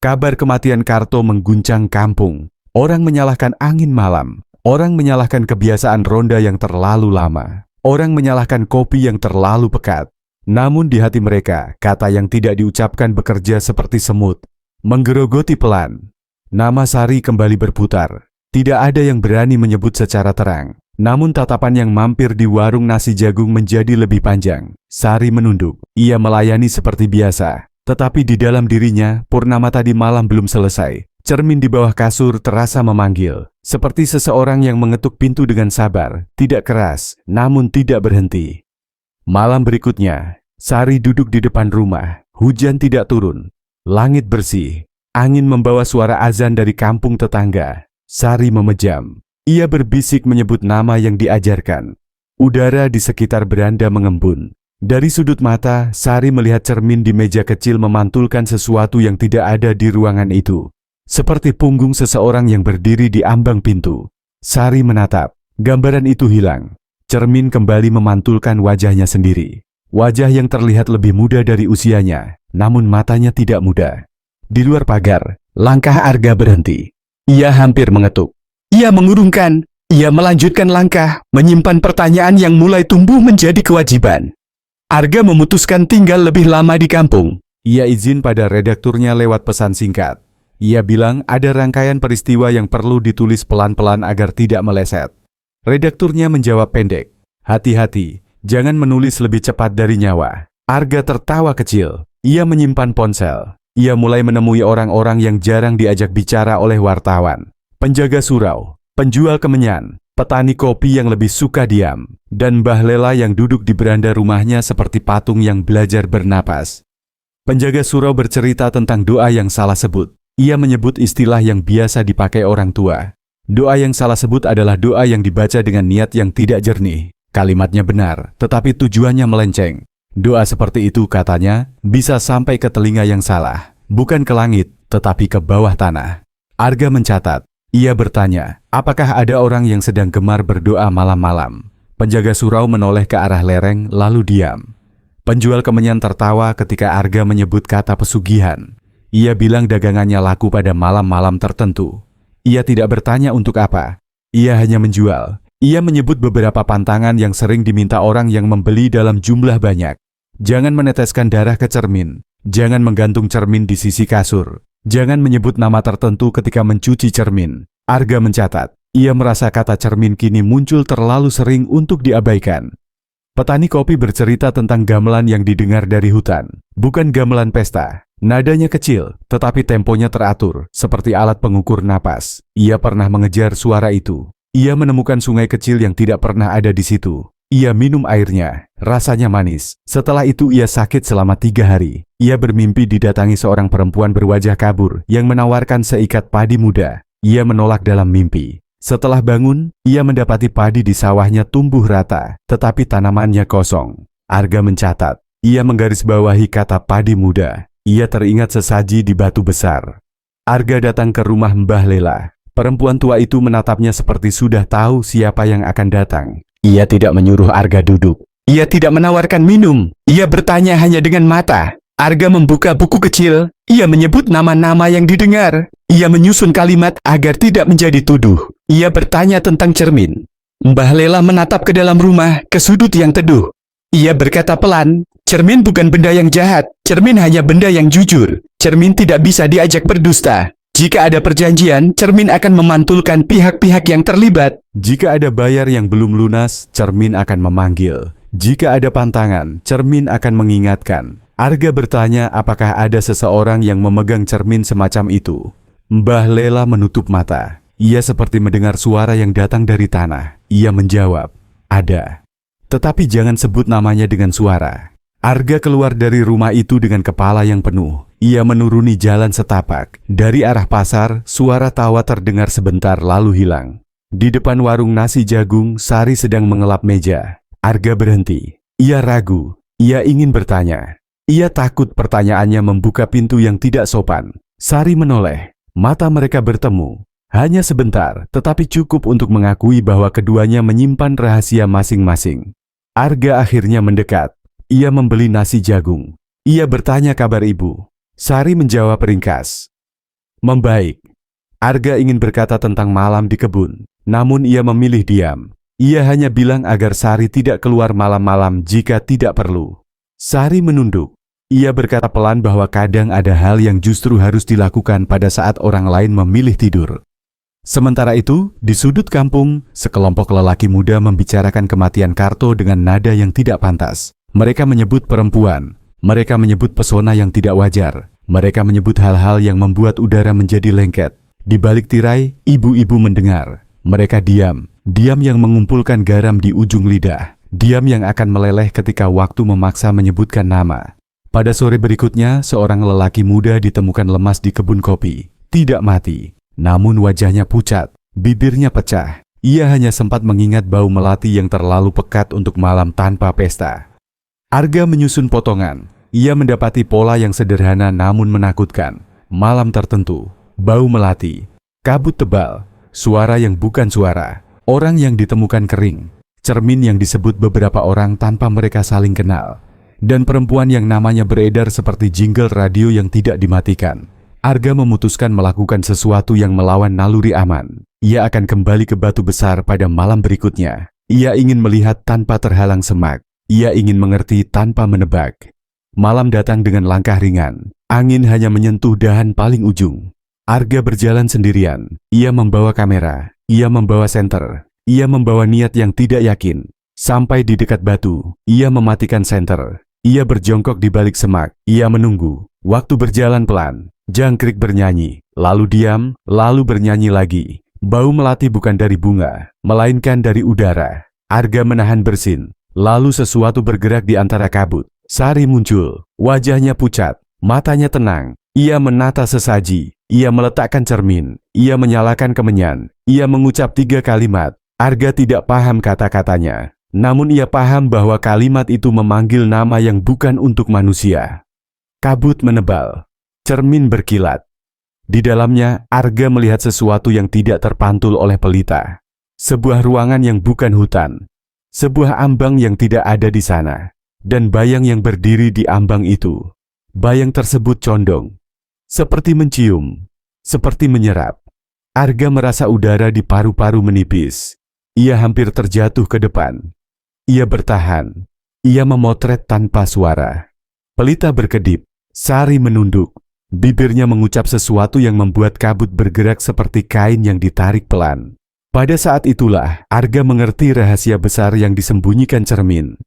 Kabar kematian Karto mengguncang kampung. Orang menyalahkan angin malam. Orang menyalahkan kebiasaan ronda yang terlalu lama. Orang menyalahkan kopi yang terlalu pekat. Namun di hati mereka, kata yang tidak diucapkan bekerja seperti semut. Menggerogoti pelan. Nama Sari kembali berputar. Tidak ada yang berani menyebut secara terang. Namun tatapan yang mampir di warung nasi jagung menjadi lebih panjang. Sari menunduk. Ia melayani seperti biasa. Tetapi di dalam dirinya, purnama tadi malam belum selesai. Cermin di bawah kasur terasa memanggil. Seperti seseorang yang mengetuk pintu dengan sabar. Tidak keras, namun tidak berhenti. Malam berikutnya, Sari duduk di depan rumah. Hujan tidak turun. Langit bersih. Angin membawa suara azan dari kampung tetangga. Sari memejam. Ia berbisik menyebut nama yang diajarkan. Udara di sekitar beranda mengembun. Dari sudut mata, Sari melihat cermin di meja kecil memantulkan sesuatu yang tidak ada di ruangan itu. Seperti punggung seseorang yang berdiri di ambang pintu. Sari menatap. Gambaran itu hilang. Cermin kembali memantulkan wajahnya sendiri. Wajah yang terlihat lebih muda dari usianya, namun matanya tidak muda. Di luar pagar, langkah Arga berhenti. Ia hampir mengetuk. Ia mengurungkan. Ia melanjutkan langkah, menyimpan pertanyaan yang mulai tumbuh menjadi kewajiban. Arga memutuskan tinggal lebih lama di kampung. Ia izin pada redakturnya lewat pesan singkat. Ia bilang ada rangkaian peristiwa yang perlu ditulis pelan-pelan agar tidak meleset. Redakturnya menjawab pendek. Hati-hati, jangan menulis lebih cepat dari nyawa. Arga tertawa kecil. Ia menyimpan ponsel. Ia mulai menemui orang-orang yang jarang diajak bicara oleh wartawan. Penjaga surau, penjual kemenyan, petani kopi yang lebih suka diam, dan Mbah Lela yang duduk di beranda rumahnya seperti patung yang belajar bernapas. Penjaga surau bercerita tentang doa yang salah sebut. Ia menyebut istilah yang biasa dipakai orang tua. Doa yang salah sebut adalah doa yang dibaca dengan niat yang tidak jernih. Kalimatnya benar, tetapi tujuannya melenceng. Doa seperti itu, katanya, bisa sampai ke telinga yang salah. Bukan ke langit, tetapi ke bawah tanah. Arga mencatat. Ia bertanya, apakah ada orang yang sedang gemar berdoa malam-malam? Penjaga surau menoleh ke arah lereng, lalu diam. Penjual kemenyan tertawa ketika Arga menyebut kata pesugihan. Ia bilang dagangannya laku pada malam-malam tertentu. Ia tidak bertanya untuk apa. Ia hanya menjual. Ia menyebut beberapa pantangan yang sering diminta orang yang membeli dalam jumlah banyak. Jangan meneteskan darah ke cermin. Jangan menggantung cermin di sisi kasur. Jangan menyebut nama tertentu ketika mencuci cermin. Arga mencatat. Ia merasa kata cermin kini muncul terlalu sering untuk diabaikan. Petani kopi bercerita tentang gamelan yang didengar dari hutan. Bukan gamelan pesta. Nadanya kecil, tetapi temponya teratur, seperti alat pengukur napas. Ia pernah mengejar suara itu. Ia menemukan sungai kecil yang tidak pernah ada di situ. Ia minum airnya, rasanya manis. Setelah itu ia sakit selama 3 hari. Ia bermimpi didatangi seorang perempuan berwajah kabur yang menawarkan seikat padi muda. Ia menolak dalam mimpi. Setelah bangun, ia mendapati padi di sawahnya tumbuh rata, tetapi tanamannya kosong. Arga mencatat. Ia menggarisbawahi kata padi muda. Ia teringat sesaji di batu besar. Arga datang ke rumah Mbah Lela. Perempuan tua itu menatapnya seperti sudah tahu siapa yang akan datang. Ia tidak menyuruh Arga duduk. Ia tidak menawarkan minum. Ia bertanya hanya dengan mata. Arga membuka buku kecil. Ia menyebut nama-nama yang didengar. Ia menyusun kalimat agar tidak menjadi tuduh. Ia bertanya tentang cermin. Mbah Lela menatap ke dalam rumah, ke sudut yang teduh. Ia berkata pelan, cermin bukan benda yang jahat. Cermin hanya benda yang jujur. Cermin tidak bisa diajak berdusta. Jika ada perjanjian, cermin akan memantulkan pihak-pihak yang terlibat. Jika ada bayar yang belum lunas, cermin akan memanggil. Jika ada pantangan, cermin akan mengingatkan. Arga bertanya apakah ada seseorang yang memegang cermin semacam itu. Mbah Lela menutup mata. Ia seperti mendengar suara yang datang dari tanah. Ia menjawab, ada. Tetapi jangan sebut namanya dengan suara. Arga keluar dari rumah itu dengan kepala yang penuh. Ia menuruni jalan setapak. Dari arah pasar, suara tawa terdengar sebentar lalu hilang. Di depan warung nasi jagung, Sari sedang mengelap meja. Arga berhenti. Ia ragu. Ia ingin bertanya. Ia takut pertanyaannya membuka pintu yang tidak sopan. Sari menoleh. Mata mereka bertemu. Hanya sebentar, tetapi cukup untuk mengakui bahwa keduanya menyimpan rahasia masing-masing. Arga akhirnya mendekat. Ia membeli nasi jagung. Ia bertanya kabar ibu. Sari menjawab ringkas. Membaik. Arga ingin berkata tentang malam di kebun, namun ia memilih diam. Ia hanya bilang agar Sari tidak keluar malam-malam jika tidak perlu. Sari menunduk. Ia berkata pelan bahwa kadang ada hal yang justru harus dilakukan pada saat orang lain memilih tidur. Sementara itu, di sudut kampung, sekelompok lelaki muda membicarakan kematian Karto dengan nada yang tidak pantas. Mereka menyebut perempuan. Mereka menyebut pesona yang tidak wajar. Mereka menyebut hal-hal yang membuat udara menjadi lengket. Di balik tirai, ibu-ibu mendengar. Mereka diam. Diam yang mengumpulkan garam di ujung lidah. Diam yang akan meleleh ketika waktu memaksa menyebutkan nama. Pada sore berikutnya, seorang lelaki muda ditemukan lemas di kebun kopi. Tidak mati, namun wajahnya pucat. Bibirnya pecah. Ia hanya sempat mengingat bau melati yang terlalu pekat untuk malam tanpa pesta. Arga menyusun potongan. Ia mendapati pola yang sederhana namun menakutkan. Malam tertentu, bau melati, kabut tebal, suara yang bukan suara, orang yang ditemukan kering, cermin yang disebut beberapa orang tanpa mereka saling kenal, dan perempuan yang namanya beredar seperti jingle radio yang tidak dimatikan. Arga memutuskan melakukan sesuatu yang melawan naluri aman. Ia akan kembali ke Batu Besar pada malam berikutnya. Ia ingin melihat tanpa terhalang semak. Ia ingin mengerti tanpa menebak. Malam datang dengan langkah ringan. Angin hanya menyentuh dahan paling ujung. Arga berjalan sendirian. Ia membawa kamera. Ia membawa senter. Ia membawa niat yang tidak yakin. Sampai di dekat batu, ia mematikan senter. Ia berjongkok di balik semak. Ia menunggu. Waktu berjalan pelan. Jangkrik bernyanyi, lalu diam, lalu bernyanyi lagi. Bau melati bukan dari bunga, melainkan dari udara. Arga menahan bersin, lalu sesuatu bergerak di antara kabut. Sari muncul, wajahnya pucat, matanya tenang. Ia menata sesaji, ia meletakkan cermin, ia menyalakan kemenyan, ia mengucap 3 kalimat. Arga tidak paham kata-katanya, namun ia paham bahwa kalimat itu memanggil nama yang bukan untuk manusia. Kabut menebal. Cermin berkilat. Di dalamnya, Arga melihat sesuatu yang tidak terpantul oleh pelita. Sebuah ruangan yang bukan hutan. Sebuah ambang yang tidak ada di sana. Dan bayang yang berdiri di ambang itu. Bayang tersebut condong. Seperti mencium. Seperti menyerap. Arga merasa udara di paru-paru menipis. Ia hampir terjatuh ke depan. Ia bertahan. Ia memotret tanpa suara. Pelita berkedip. Sari menunduk. Bibirnya mengucap sesuatu yang membuat kabut bergerak seperti kain yang ditarik pelan. Pada saat itulah, Arga mengerti rahasia besar yang disembunyikan cermin.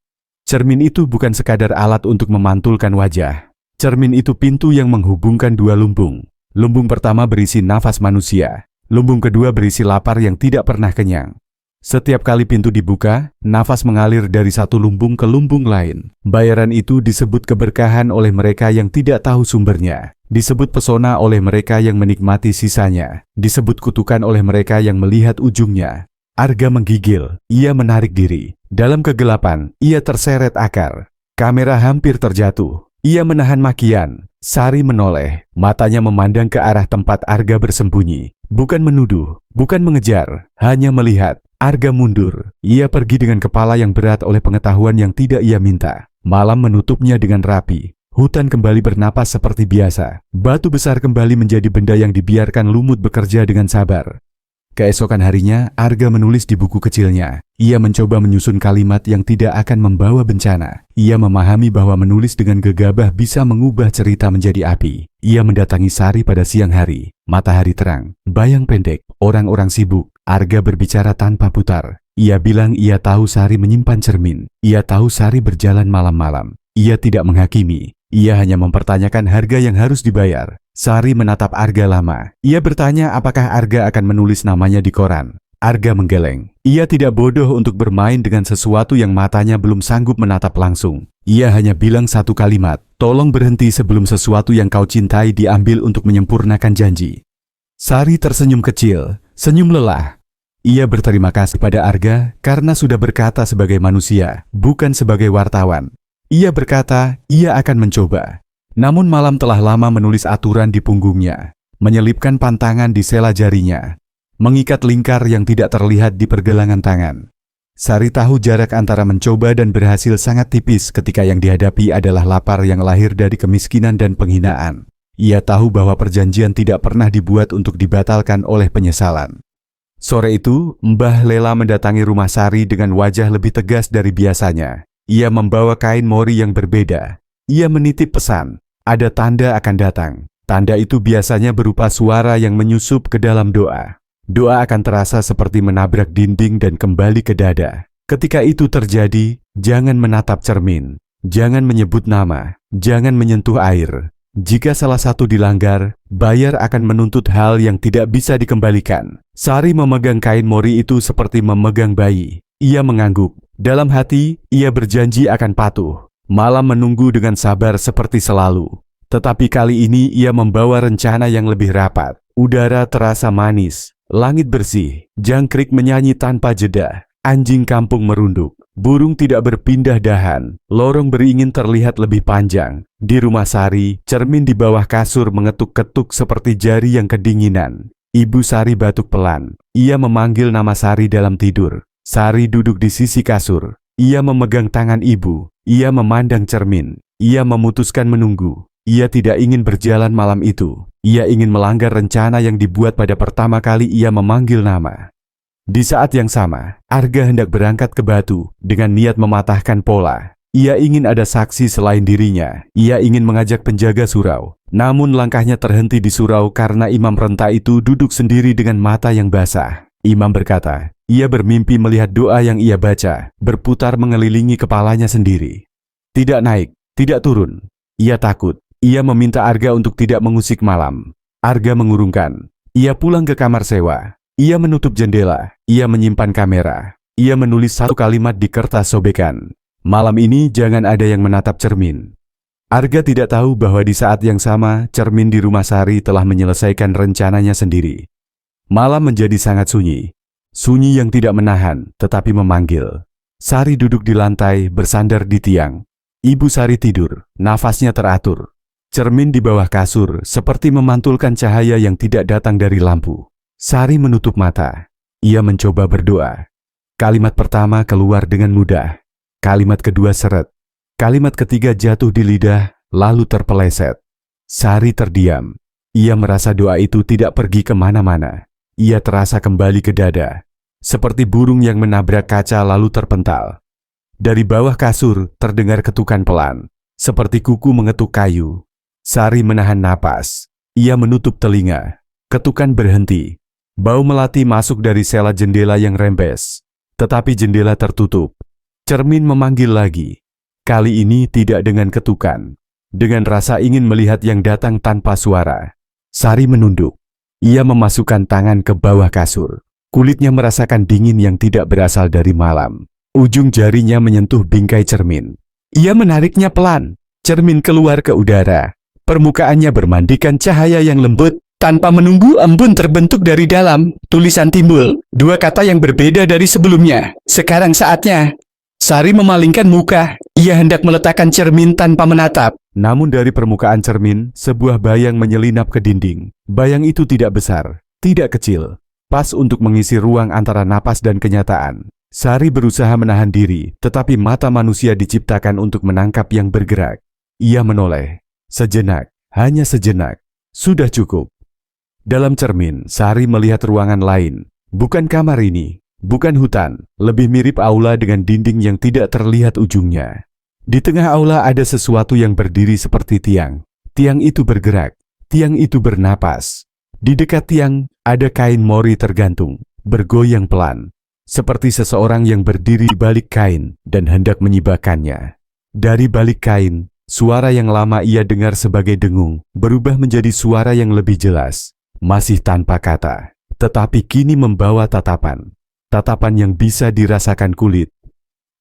Cermin itu bukan sekadar alat untuk memantulkan wajah. Cermin itu pintu yang menghubungkan 2 lumbung. Lumbung pertama berisi nafas manusia. Lumbung kedua berisi lapar yang tidak pernah kenyang. Setiap kali pintu dibuka, nafas mengalir dari satu lumbung ke lumbung lain. Bayaran itu disebut keberkahan oleh mereka yang tidak tahu sumbernya. Disebut pesona oleh mereka yang menikmati sisanya. Disebut kutukan oleh mereka yang melihat ujungnya. Arga menggigil. Ia menarik diri. Dalam kegelapan, ia terseret akar. Kamera hampir terjatuh. Ia menahan makian. Sari menoleh. Matanya memandang ke arah tempat Arga bersembunyi. Bukan menuduh, bukan mengejar, hanya melihat. Arga mundur. Ia pergi dengan kepala yang berat oleh pengetahuan yang tidak ia minta. Malam menutupnya dengan rapi. Hutan kembali bernapas seperti biasa. Batu besar kembali menjadi benda yang dibiarkan lumut bekerja dengan sabar. Keesokan harinya, Arga menulis di buku kecilnya. Ia mencoba menyusun kalimat yang tidak akan membawa bencana. Ia memahami bahwa menulis dengan gegabah bisa mengubah cerita menjadi api. Ia mendatangi Sari pada siang hari. Matahari terang, bayang pendek, orang-orang sibuk. Arga berbicara tanpa putar. Ia bilang ia tahu Sari menyimpan cermin. Ia tahu Sari berjalan malam-malam. Ia tidak menghakimi. Ia hanya mempertanyakan harga yang harus dibayar. Sari menatap Arga lama. Ia bertanya apakah Arga akan menulis namanya di koran. Arga menggeleng. Ia tidak bodoh untuk bermain dengan sesuatu yang matanya belum sanggup menatap langsung. Ia hanya bilang satu kalimat. Tolong berhenti sebelum sesuatu yang kau cintai diambil untuk menyempurnakan janji. Sari tersenyum kecil. Senyum lelah. Ia berterima kasih pada Arga karena sudah berkata sebagai manusia, bukan sebagai wartawan. Ia berkata, ia akan mencoba. Namun malam telah lama menulis aturan di punggungnya, menyelipkan pantangan di sela jarinya, mengikat lingkar yang tidak terlihat di pergelangan tangan. Sari tahu jarak antara mencoba dan berhasil sangat tipis ketika yang dihadapi adalah lapar yang lahir dari kemiskinan dan penghinaan. Ia tahu bahwa perjanjian tidak pernah dibuat untuk dibatalkan oleh penyesalan. Sore itu, Mbah Lela mendatangi rumah Sari dengan wajah lebih tegas dari biasanya. Ia membawa kain mori yang berbeda. Ia menitip pesan, ada tanda akan datang. Tanda itu biasanya berupa suara yang menyusup ke dalam doa. Doa akan terasa seperti menabrak dinding dan kembali ke dada. Ketika itu terjadi, jangan menatap cermin, jangan menyebut nama, jangan menyentuh air. Jika salah satu dilanggar, bayar akan menuntut hal yang tidak bisa dikembalikan. Sari memegang kain mori itu seperti memegang bayi. Ia mengangguk. Dalam hati, ia berjanji akan patuh. Malam menunggu dengan sabar seperti selalu. Tetapi kali ini ia membawa rencana yang lebih rapat. Udara terasa manis. Langit bersih, jangkrik menyanyi tanpa jeda, anjing kampung merunduk, burung tidak berpindah dahan, lorong beringin terlihat lebih panjang. Di rumah Sari, cermin di bawah kasur mengetuk-ketuk seperti jari yang kedinginan. Ibu Sari batuk pelan. Ia memanggil nama Sari dalam tidur. Sari duduk di sisi kasur. Ia memegang tangan ibu. Ia memandang cermin. Ia memutuskan menunggu. Ia tidak ingin berjalan malam itu. Ia ingin melanggar rencana yang dibuat pada pertama kali ia memanggil nama. Di saat yang sama, Arga hendak berangkat ke Batu dengan niat mematahkan pola. Ia ingin ada saksi selain dirinya. Ia ingin mengajak penjaga surau. Namun langkahnya terhenti di surau karena imam renta itu duduk sendiri dengan mata yang basah. Imam berkata, ia bermimpi melihat doa yang ia baca, berputar mengelilingi kepalanya sendiri. Tidak naik, tidak turun. Ia takut. Ia meminta Arga untuk tidak mengusik malam. Arga mengurungkan. Ia pulang ke kamar sewa. Ia menutup jendela. Ia menyimpan kamera. Ia menulis satu kalimat di kertas sobekan. Malam ini jangan ada yang menatap cermin. Arga tidak tahu bahwa di saat yang sama, cermin di rumah Sari telah menyelesaikan rencananya sendiri. Malam menjadi sangat sunyi. Sunyi yang tidak menahan, tetapi memanggil. Sari duduk di lantai, bersandar di tiang. Ibu Sari tidur, nafasnya teratur. Cermin di bawah kasur seperti memantulkan cahaya yang tidak datang dari lampu. Sari menutup mata. Ia mencoba berdoa. Kalimat pertama keluar dengan mudah. Kalimat kedua seret. Kalimat ketiga jatuh di lidah, lalu terpeleset. Sari terdiam. Ia merasa doa itu tidak pergi kemana-mana. Ia terasa kembali ke dada. Seperti burung yang menabrak kaca lalu terpental. Dari bawah kasur terdengar ketukan pelan. Seperti kuku mengetuk kayu. Sari menahan napas. Ia menutup telinga. Ketukan berhenti. Bau melati masuk dari sela jendela yang rembes. Tetapi jendela tertutup. Cermin memanggil lagi. Kali ini tidak dengan ketukan. Dengan rasa ingin melihat yang datang tanpa suara. Sari menunduk. Ia memasukkan tangan ke bawah kasur. Kulitnya merasakan dingin yang tidak berasal dari malam. Ujung jarinya menyentuh bingkai cermin. Ia menariknya pelan. Cermin keluar ke udara. Permukaannya bermandikan cahaya yang lembut. Tanpa menunggu embun terbentuk dari dalam. Tulisan timbul. Dua kata yang berbeda dari sebelumnya. Sekarang saatnya. Sari memalingkan muka. Ia hendak meletakkan cermin tanpa menatap. Namun dari permukaan cermin, sebuah bayang menyelinap ke dinding. Bayang itu tidak besar, tidak kecil. Pas untuk mengisi ruang antara napas dan kenyataan. Sari berusaha menahan diri, tetapi mata manusia diciptakan untuk menangkap yang bergerak. Ia menoleh. Sejenak, hanya sejenak. Sudah cukup. Dalam cermin, Sari melihat ruangan lain. Bukan kamar ini. Bukan hutan, lebih mirip aula dengan dinding yang tidak terlihat ujungnya. Di tengah aula ada sesuatu yang berdiri seperti tiang. Tiang itu bergerak, tiang itu bernapas. Di dekat tiang, ada kain mori tergantung, bergoyang pelan. Seperti seseorang yang berdiri di balik kain dan hendak menyibakkannya. Dari balik kain, suara yang lama ia dengar sebagai dengung, berubah menjadi suara yang lebih jelas. Masih tanpa kata, tetapi kini membawa tatapan. Tatapan yang bisa dirasakan kulit.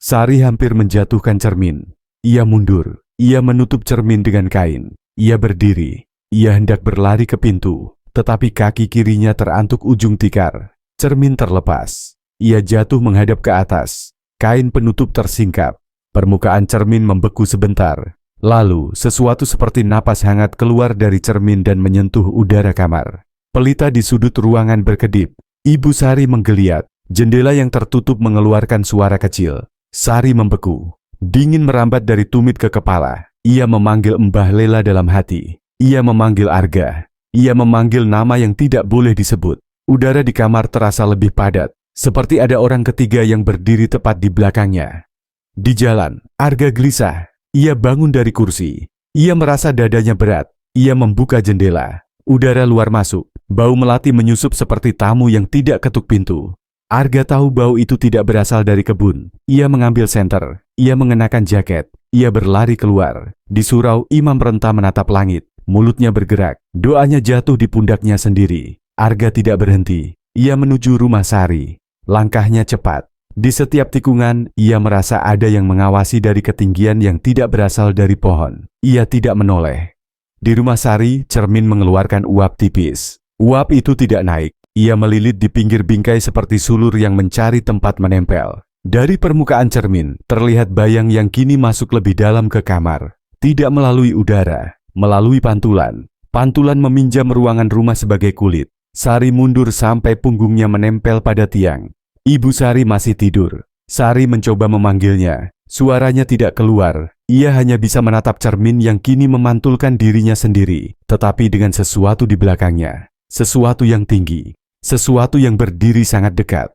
Sari hampir menjatuhkan cermin. Ia mundur. Ia menutup cermin dengan kain. Ia berdiri. Ia hendak berlari ke pintu. Tetapi kaki kirinya terantuk ujung tikar. Cermin terlepas. Ia jatuh menghadap ke atas. Kain penutup tersingkap. Permukaan cermin membeku sebentar. Lalu, sesuatu seperti napas hangat keluar dari cermin dan menyentuh udara kamar. Pelita di sudut ruangan berkedip. Ibu Sari menggeliat. Jendela yang tertutup mengeluarkan suara kecil. Sari membeku. Dingin merambat dari tumit ke kepala. Ia memanggil Mbah Lela dalam hati. Ia memanggil Arga. Ia memanggil nama yang tidak boleh disebut. Udara di kamar terasa lebih padat. Seperti ada orang ketiga yang berdiri tepat di belakangnya. Di jalan, Arga gelisah. Ia bangun dari kursi. Ia merasa dadanya berat. Ia membuka jendela. Udara luar masuk. Bau melati menyusup seperti tamu yang tidak ketuk pintu. Arga tahu bau itu tidak berasal dari kebun. Ia mengambil senter. Ia mengenakan jaket. Ia berlari keluar. Di surau, imam renta menatap langit. Mulutnya bergerak. Doanya jatuh di pundaknya sendiri. Arga tidak berhenti. Ia menuju rumah Sari. Langkahnya cepat. Di setiap tikungan, ia merasa ada yang mengawasi dari ketinggian yang tidak berasal dari pohon. Ia tidak menoleh. Di rumah Sari, cermin mengeluarkan uap tipis. Uap itu tidak naik. Ia melilit di pinggir bingkai seperti sulur yang mencari tempat menempel. Dari permukaan cermin, terlihat bayang yang kini masuk lebih dalam ke kamar. Tidak melalui udara, melalui pantulan. Pantulan meminjam ruangan rumah sebagai kulit. Sari mundur sampai punggungnya menempel pada tiang. Ibu Sari masih tidur. Sari mencoba memanggilnya. Suaranya tidak keluar. Ia hanya bisa menatap cermin yang kini memantulkan dirinya sendiri, tetapi dengan sesuatu di belakangnya. Sesuatu yang tinggi. Sesuatu yang berdiri sangat dekat.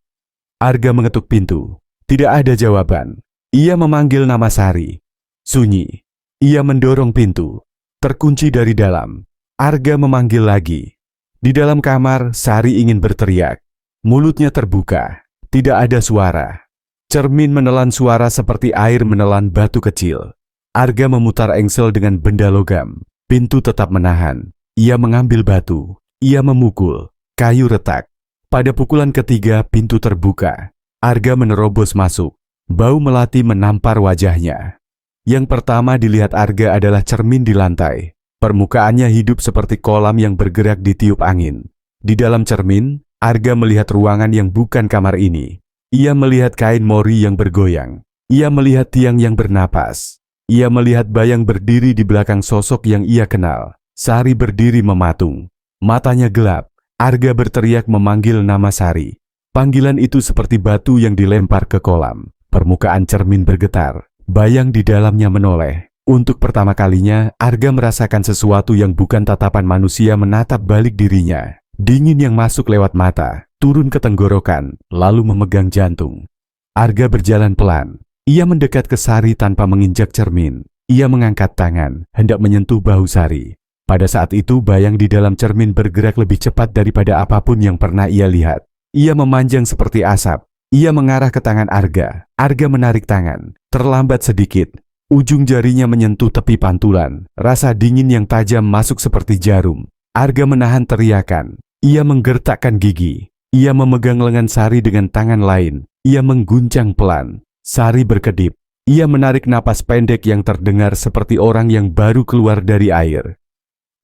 Arga mengetuk pintu. Tidak ada jawaban. Ia memanggil nama Sari. Sunyi. Ia mendorong pintu. Terkunci dari dalam. Arga memanggil lagi. Di dalam kamar, Sari ingin berteriak. Mulutnya terbuka. Tidak ada suara. Cermin menelan suara seperti air menelan batu kecil. Arga memutar engsel dengan benda logam. Pintu tetap menahan. Ia mengambil batu. Ia memukul. Kayu retak. Pada pukulan ketiga, pintu terbuka. Arga menerobos masuk. Bau melati menampar wajahnya. Yang pertama dilihat Arga adalah cermin di lantai. Permukaannya hidup seperti kolam yang bergerak ditiup angin. Di dalam cermin, Arga melihat ruangan yang bukan kamar ini. Ia melihat kain mori yang bergoyang. Ia melihat tiang yang bernapas. Ia melihat bayang berdiri di belakang sosok yang ia kenal. Sari berdiri mematung. Matanya gelap. Arga berteriak memanggil nama Sari. Panggilan itu seperti batu yang dilempar ke kolam. Permukaan cermin bergetar. Bayang di dalamnya menoleh. Untuk pertama kalinya, Arga merasakan sesuatu yang bukan tatapan manusia menatap balik dirinya. Dingin yang masuk lewat mata, turun ke tenggorokan, lalu memegang jantung. Arga berjalan pelan. Ia mendekat ke Sari tanpa menginjak cermin. Ia mengangkat tangan, hendak menyentuh bahu Sari. Pada saat itu, bayang di dalam cermin bergerak lebih cepat daripada apapun yang pernah ia lihat. Ia memanjang seperti asap. Ia mengarah ke tangan Arga. Arga menarik tangan. Terlambat sedikit. Ujung jarinya menyentuh tepi pantulan. Rasa dingin yang tajam masuk seperti jarum. Arga menahan teriakan. Ia menggertakkan gigi. Ia memegang lengan Sari dengan tangan lain. Ia mengguncang pelan. Sari berkedip. Ia menarik napas pendek yang terdengar seperti orang yang baru keluar dari air.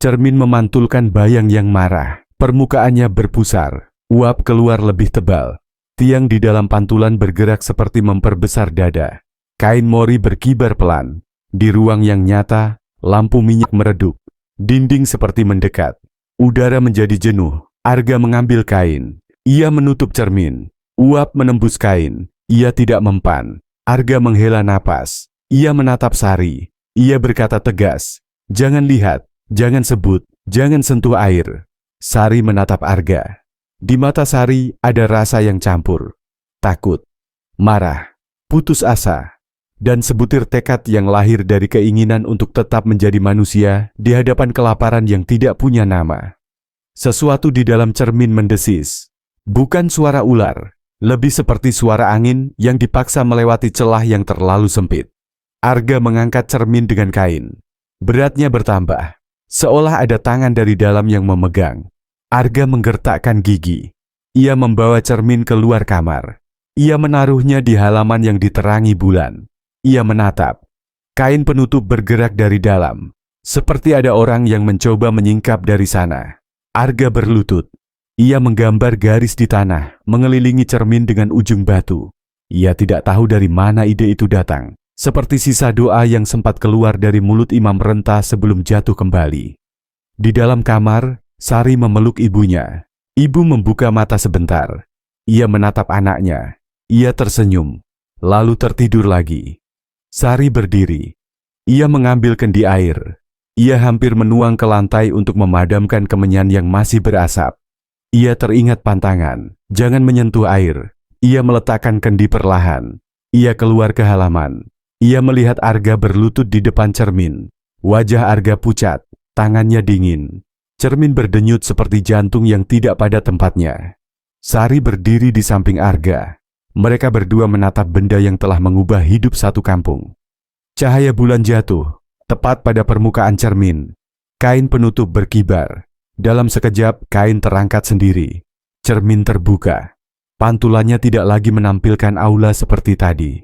Cermin memantulkan bayang yang marah. Permukaannya berpusar. Uap keluar lebih tebal. Tiang di dalam pantulan bergerak seperti memperbesar dada. Kain mori berkibar pelan. Di ruang yang nyata, lampu minyak meredup. Dinding seperti mendekat. Udara menjadi jenuh. Arga mengambil kain. Ia menutup cermin. Uap menembus kain. Ia tidak mempan. Arga menghela napas. Ia menatap Sari. Ia berkata tegas, "Jangan lihat. Jangan sebut, jangan sentuh air." Sari menatap Arga. Di mata Sari ada rasa yang campur. Takut, marah, putus asa, dan sebutir tekad yang lahir dari keinginan untuk tetap menjadi manusia di hadapan kelaparan yang tidak punya nama. Sesuatu di dalam cermin mendesis. Bukan suara ular, lebih seperti suara angin yang dipaksa melewati celah yang terlalu sempit. Arga mengangkat cermin dengan kain. Beratnya bertambah. Seolah ada tangan dari dalam yang memegang. Arga menggertakkan gigi. Ia membawa cermin keluar kamar. Ia menaruhnya di halaman yang diterangi bulan. Ia menatap. Kain penutup bergerak dari dalam. Seperti ada orang yang mencoba menyingkap dari sana. Arga berlutut. Ia menggambar garis di tanah, mengelilingi cermin dengan ujung batu. Ia tidak tahu dari mana ide itu datang. Seperti sisa doa yang sempat keluar dari mulut Imam Renta sebelum jatuh kembali. Di dalam kamar, Sari memeluk ibunya. Ibu membuka mata sebentar. Ia menatap anaknya. Ia tersenyum, lalu tertidur lagi. Sari berdiri. Ia mengambil kendi air. Ia hampir menuang ke lantai untuk memadamkan kemenyan yang masih berasap. Ia teringat pantangan, jangan menyentuh air. Ia meletakkan kendi perlahan. Ia keluar ke halaman. Ia melihat Arga berlutut di depan cermin. Wajah Arga pucat, tangannya dingin. Cermin berdenyut seperti jantung yang tidak pada tempatnya. Sari berdiri di samping Arga. Mereka berdua menatap benda yang telah mengubah hidup satu kampung. Cahaya bulan jatuh, tepat pada permukaan cermin. Kain penutup berkibar. Dalam sekejap, kain terangkat sendiri. Cermin terbuka. Pantulannya tidak lagi menampilkan aula seperti tadi.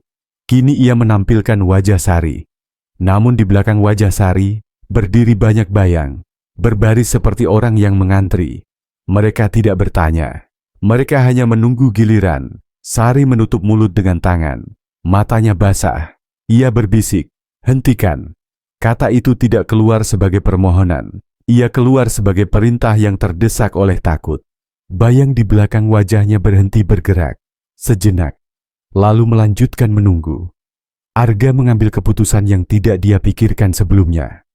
Kini ia menampilkan wajah Sari. Namun di belakang wajah Sari, berdiri banyak bayang, berbaris seperti orang yang mengantri. Mereka tidak bertanya. Mereka hanya menunggu giliran. Sari menutup mulut dengan tangan. Matanya basah. Ia berbisik, "Hentikan." Kata itu tidak keluar sebagai permohonan. Ia keluar sebagai perintah yang terdesak oleh takut. Bayang di belakang wajahnya berhenti bergerak. Sejenak. Lalu melanjutkan menunggu. Arga mengambil keputusan yang tidak dia pikirkan sebelumnya.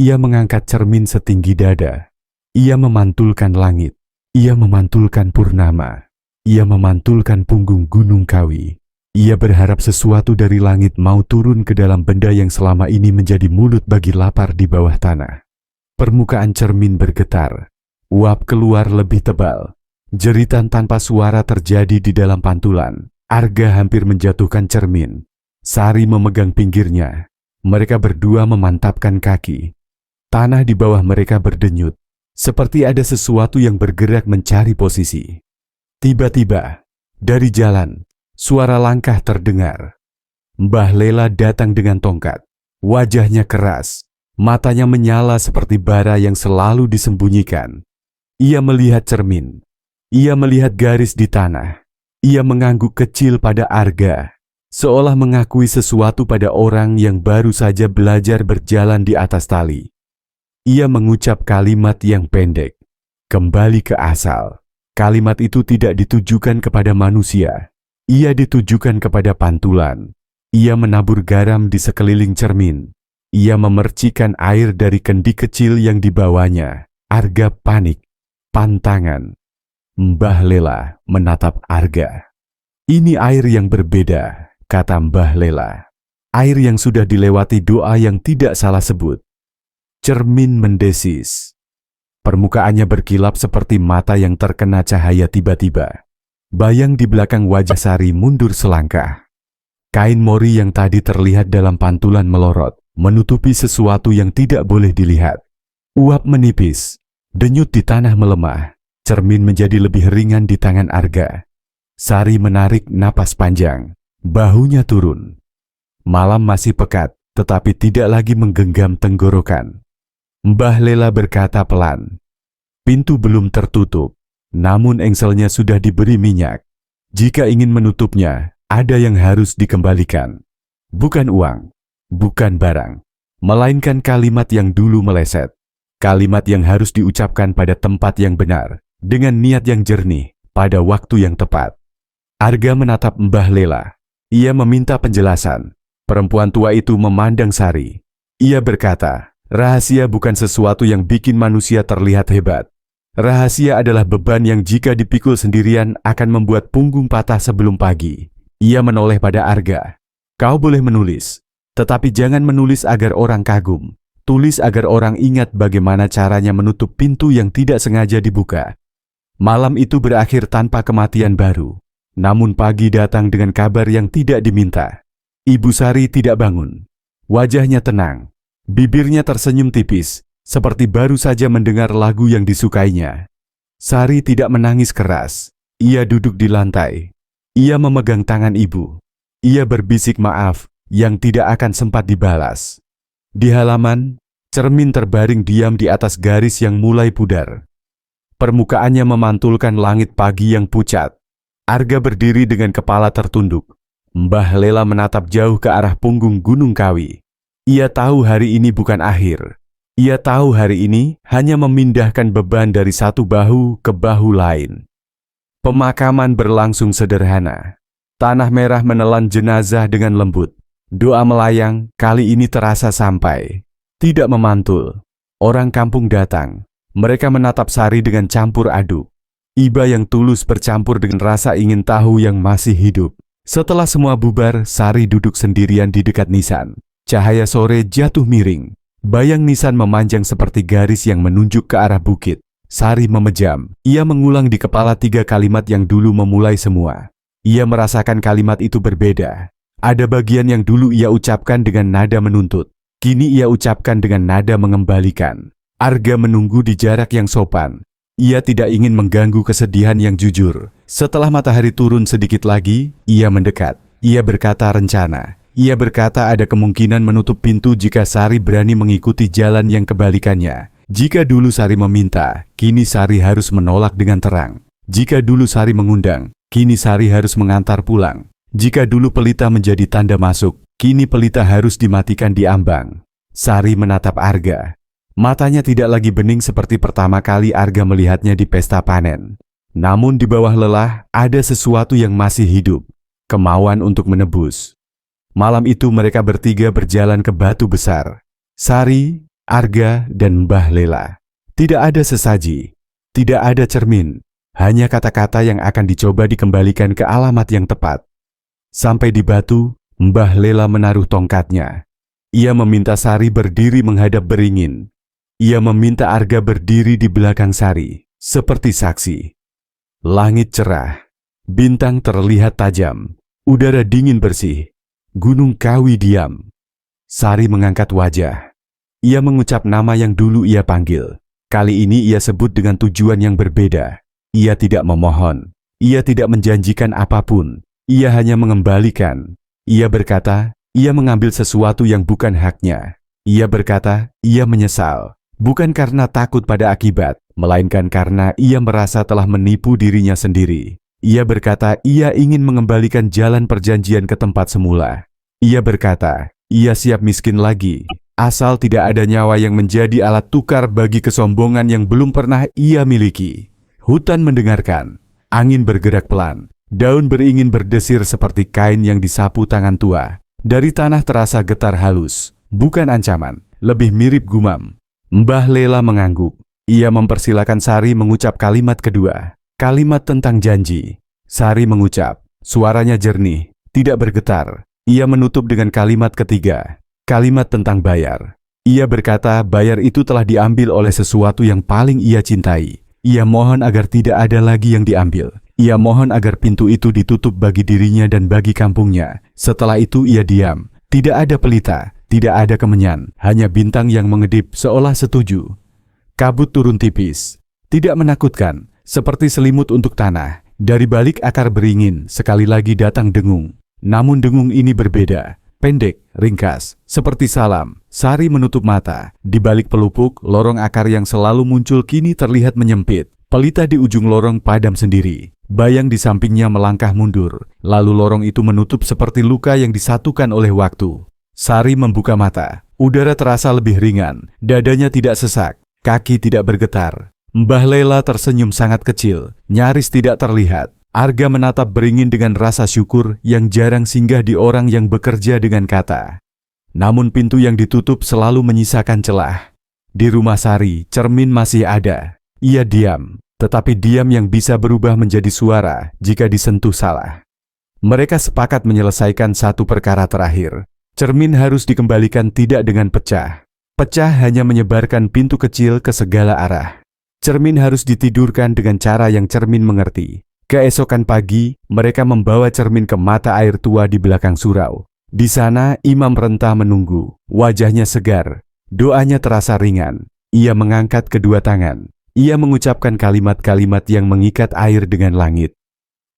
Ia mengangkat cermin setinggi dada. Ia memantulkan langit. Ia memantulkan purnama. Ia memantulkan punggung Gunung Kawi. Ia berharap sesuatu dari langit mau turun ke dalam benda yang selama ini menjadi mulut bagi lapar di bawah tanah. Permukaan cermin bergetar. Uap keluar lebih tebal. Jeritan tanpa suara terjadi di dalam pantulan. Arga hampir menjatuhkan cermin. Sari memegang pinggirnya. Mereka berdua memantapkan kaki. Tanah di bawah mereka berdenyut. Seperti ada sesuatu yang bergerak mencari posisi. Tiba-tiba, dari jalan, suara langkah terdengar. Mbah Lela datang dengan tongkat. Wajahnya keras, matanya menyala seperti bara yang selalu disembunyikan. Ia melihat cermin. Ia melihat garis di tanah. Ia mengangguk kecil pada Arga, seolah mengakui sesuatu pada orang yang baru saja belajar berjalan di atas tali. Ia mengucap kalimat yang pendek, "Kembali ke asal." Kalimat itu tidak ditujukan kepada manusia. Ia ditujukan kepada pantulan. Ia menabur garam di sekeliling cermin. Ia memercikan air dari kendi kecil yang dibawanya. Arga panik. Pantangan. Mbah Lela menatap Arga. "Ini air yang berbeda," kata Mbah Lela. "Air yang sudah dilewati doa yang tidak salah sebut." Cermin mendesis. Permukaannya berkilap seperti mata yang terkena cahaya tiba-tiba. Bayang di belakang wajah Sari mundur selangkah. Kain mori yang tadi terlihat dalam pantulan melorot, menutupi sesuatu yang tidak boleh dilihat. Uap menipis, denyut di tanah melemah, cermin menjadi lebih ringan di tangan Arga. Sari menarik napas panjang, bahunya turun. Malam masih pekat, tetapi tidak lagi menggenggam tenggorokan. Mbah Lela berkata pelan. Pintu belum tertutup, namun engselnya sudah diberi minyak. Jika ingin menutupnya, ada yang harus dikembalikan. Bukan uang, bukan barang, melainkan kalimat yang dulu meleset. Kalimat yang harus diucapkan pada tempat yang benar, dengan niat yang jernih, pada waktu yang tepat. Arga menatap Mbah Lela. Ia meminta penjelasan. Perempuan tua itu memandang Sari. Ia berkata, rahasia bukan sesuatu yang bikin manusia terlihat hebat. Rahasia adalah beban yang jika dipikul sendirian akan membuat punggung patah sebelum pagi. Ia menoleh pada Arga. Kau boleh menulis, tetapi jangan menulis agar orang kagum. Tulis agar orang ingat bagaimana caranya menutup pintu yang tidak sengaja dibuka. Malam itu berakhir tanpa kematian baru. Namun pagi datang dengan kabar yang tidak diminta. Ibu Sari tidak bangun. Wajahnya tenang. Bibirnya tersenyum tipis, seperti baru saja mendengar lagu yang disukainya. Sari tidak menangis keras. Ia duduk di lantai. Ia memegang tangan ibu. Ia berbisik maaf yang tidak akan sempat dibalas. Di halaman, cermin terbaring diam di atas garis yang mulai pudar. Permukaannya memantulkan langit pagi yang pucat. Arga berdiri dengan kepala tertunduk. Mbah Lela menatap jauh ke arah punggung Gunung Kawi. Ia tahu hari ini bukan akhir. Ia tahu hari ini hanya memindahkan beban dari satu bahu ke bahu lain. Pemakaman berlangsung sederhana. Tanah merah menelan jenazah dengan lembut. Doa melayang kali ini terasa sampai. Tidak memantul. Orang kampung datang. Mereka menatap Sari dengan campur aduk. Iba yang tulus bercampur dengan rasa ingin tahu yang masih hidup. Setelah semua bubar, Sari duduk sendirian di dekat nisan. Cahaya sore jatuh miring. Bayang nisan memanjang seperti garis yang menunjuk ke arah bukit. Sari memejam. Ia mengulang di kepala 3 kalimat yang dulu memulai semua. Ia merasakan kalimat itu berbeda. Ada bagian yang dulu ia ucapkan dengan nada menuntut. Kini ia ucapkan dengan nada mengembalikan. Arga menunggu di jarak yang sopan. Ia tidak ingin mengganggu kesedihan yang jujur. Setelah matahari turun sedikit lagi, ia mendekat. Ia berkata rencana. Ia berkata ada kemungkinan menutup pintu jika Sari berani mengikuti jalan yang kebalikannya. Jika dulu Sari meminta, kini Sari harus menolak dengan terang. Jika dulu Sari mengundang, kini Sari harus mengantar pulang. Jika dulu pelita menjadi tanda masuk, kini pelita harus dimatikan di ambang. Sari menatap Arga. Matanya tidak lagi bening seperti pertama kali Arga melihatnya di pesta panen. Namun di bawah lelah, ada sesuatu yang masih hidup. Kemauan untuk menebus. Malam itu mereka bertiga berjalan ke batu besar. Sari, Arga, dan Mbah Lela. Tidak ada sesaji, tidak ada cermin, hanya kata-kata yang akan dicoba dikembalikan ke alamat yang tepat. Sampai di batu, Mbah Lela menaruh tongkatnya. Ia meminta Sari berdiri menghadap beringin. Ia meminta Arga berdiri di belakang Sari, seperti saksi. Langit cerah, bintang terlihat tajam, udara dingin bersih, Gunung Kawi diam. Sari mengangkat wajah. Ia mengucap nama yang dulu ia panggil. Kali ini ia sebut dengan tujuan yang berbeda. Ia tidak memohon. Ia tidak menjanjikan apapun. Ia hanya mengembalikan. Ia berkata, ia mengambil sesuatu yang bukan haknya. Ia berkata, ia menyesal. Bukan karena takut pada akibat, melainkan karena ia merasa telah menipu dirinya sendiri. Ia berkata, ia ingin mengembalikan jalan perjanjian ke tempat semula. Ia berkata, ia siap miskin lagi. Asal tidak ada nyawa yang menjadi alat tukar bagi kesombongan yang belum pernah ia miliki. Hutan mendengarkan, angin bergerak pelan, daun beringin berdesir seperti kain yang disapu tangan tua. Dari tanah terasa getar halus, bukan ancaman, lebih mirip gumam. Mbah Lela mengangguk. Ia mempersilakan Sari mengucap kalimat kedua, kalimat tentang janji. Sari mengucap, suaranya jernih, tidak bergetar. Ia menutup dengan kalimat ketiga. Kalimat tentang bayar. Ia berkata bayar itu telah diambil oleh sesuatu yang paling ia cintai. Ia mohon agar tidak ada lagi yang diambil. Ia mohon agar pintu itu ditutup bagi dirinya dan bagi kampungnya. Setelah itu ia diam. Tidak ada pelita, tidak ada kemenyan, hanya bintang yang mengedip seolah setuju. Kabut turun tipis. Tidak menakutkan, seperti selimut untuk tanah. Dari balik akar beringin, sekali lagi datang dengung. Namun dengung ini berbeda. Pendek, ringkas, seperti salam. Sari menutup mata. Di balik pelupuk, lorong akar yang selalu muncul kini terlihat menyempit. Pelita di ujung lorong padam sendiri. Bayang di sampingnya melangkah mundur. Lalu lorong itu menutup seperti luka yang disatukan oleh waktu. Sari membuka mata. Udara terasa lebih ringan. Dadanya tidak sesak. Kaki tidak bergetar. Mbah Lela tersenyum sangat kecil. Nyaris tidak terlihat. Arga menatap beringin dengan rasa syukur yang jarang singgah di orang yang bekerja dengan kata. Namun pintu yang ditutup selalu menyisakan celah. Di rumah Sari, cermin masih ada. Ia diam, tetapi diam yang bisa berubah menjadi suara jika disentuh salah. Mereka sepakat menyelesaikan satu perkara terakhir. Cermin harus dikembalikan tidak dengan pecah. Pecah hanya menyebarkan pintu kecil ke segala arah. Cermin harus ditidurkan dengan cara yang cermin mengerti. Keesokan pagi, mereka membawa cermin ke mata air tua di belakang surau. Di sana, Imam Renta menunggu. Wajahnya segar. Doanya terasa ringan. Ia mengangkat kedua tangan. Ia mengucapkan kalimat-kalimat yang mengikat air dengan langit.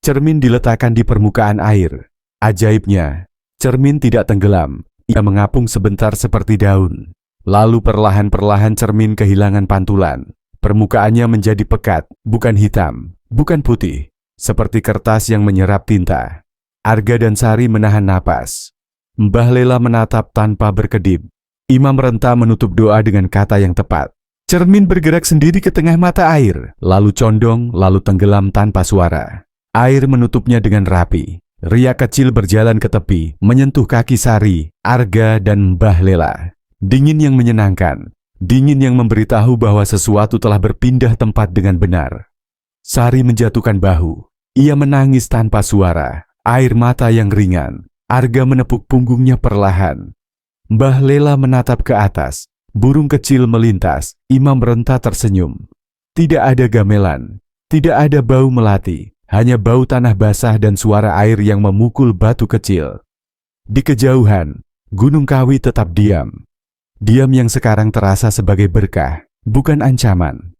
Cermin diletakkan di permukaan air. Ajaibnya, cermin tidak tenggelam. Ia mengapung sebentar seperti daun. Lalu perlahan-perlahan cermin kehilangan pantulan. Permukaannya menjadi pekat, bukan hitam, bukan putih. Seperti kertas yang menyerap tinta. Arga dan Sari menahan napas. Mbah Lela menatap tanpa berkedip. Imam Renta menutup doa dengan kata yang tepat. Cermin bergerak sendiri ke tengah mata air, lalu condong, lalu tenggelam tanpa suara. Air menutupnya dengan rapi. Riak kecil berjalan ke tepi, menyentuh kaki Sari, Arga, dan Mbah Lela. Dingin yang menyenangkan. Dingin yang memberitahu bahwa sesuatu telah berpindah tempat dengan benar. Sari menjatuhkan bahu. Ia menangis tanpa suara, air mata yang ringan. Arga menepuk punggungnya perlahan. Mbah Lela menatap ke atas. Burung kecil melintas. Imam Renta tersenyum. Tidak ada gamelan. Tidak ada bau melati. Hanya bau tanah basah dan suara air yang memukul batu kecil. Di kejauhan, Gunung Kawi tetap diam. Diam yang sekarang terasa sebagai berkah, bukan ancaman.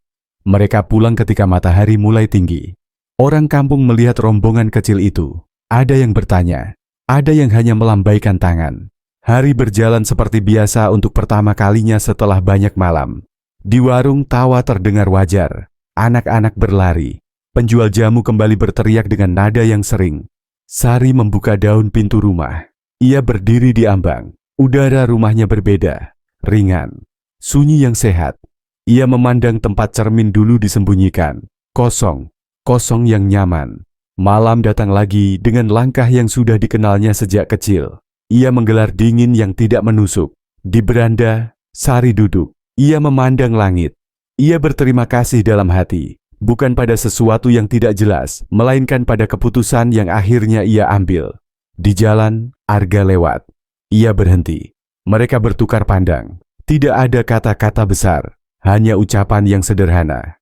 Mereka pulang ketika matahari mulai tinggi. Orang kampung melihat rombongan kecil itu. Ada yang bertanya, ada yang hanya melambaikan tangan. Hari berjalan seperti biasa untuk pertama kalinya setelah banyak malam. Di warung tawa terdengar wajar. Anak-anak berlari. Penjual jamu kembali berteriak dengan nada yang sering. Sari membuka daun pintu rumah. Ia berdiri di ambang. Udara rumahnya berbeda, ringan, sunyi yang sehat. Ia memandang tempat cermin dulu disembunyikan. Kosong, kosong yang nyaman. Malam datang lagi dengan langkah yang sudah dikenalnya sejak kecil. Ia menggelar dingin yang tidak menusuk. Di beranda, Sari duduk. Ia memandang langit. Ia berterima kasih dalam hati. Bukan pada sesuatu yang tidak jelas, melainkan pada keputusan yang akhirnya ia ambil. Di jalan, Arga lewat. Ia berhenti. Mereka bertukar pandang. Tidak ada kata-kata besar, hanya ucapan yang sederhana.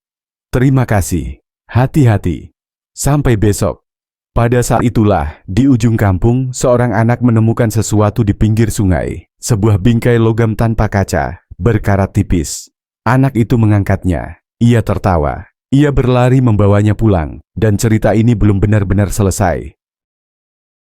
Terima kasih. Hati-hati. Sampai besok. Pada saat itulah, di ujung kampung, seorang anak menemukan sesuatu di pinggir sungai. Sebuah bingkai logam tanpa kaca, berkarat tipis. Anak itu mengangkatnya. Ia tertawa. Ia berlari membawanya pulang, dan cerita ini belum benar-benar selesai.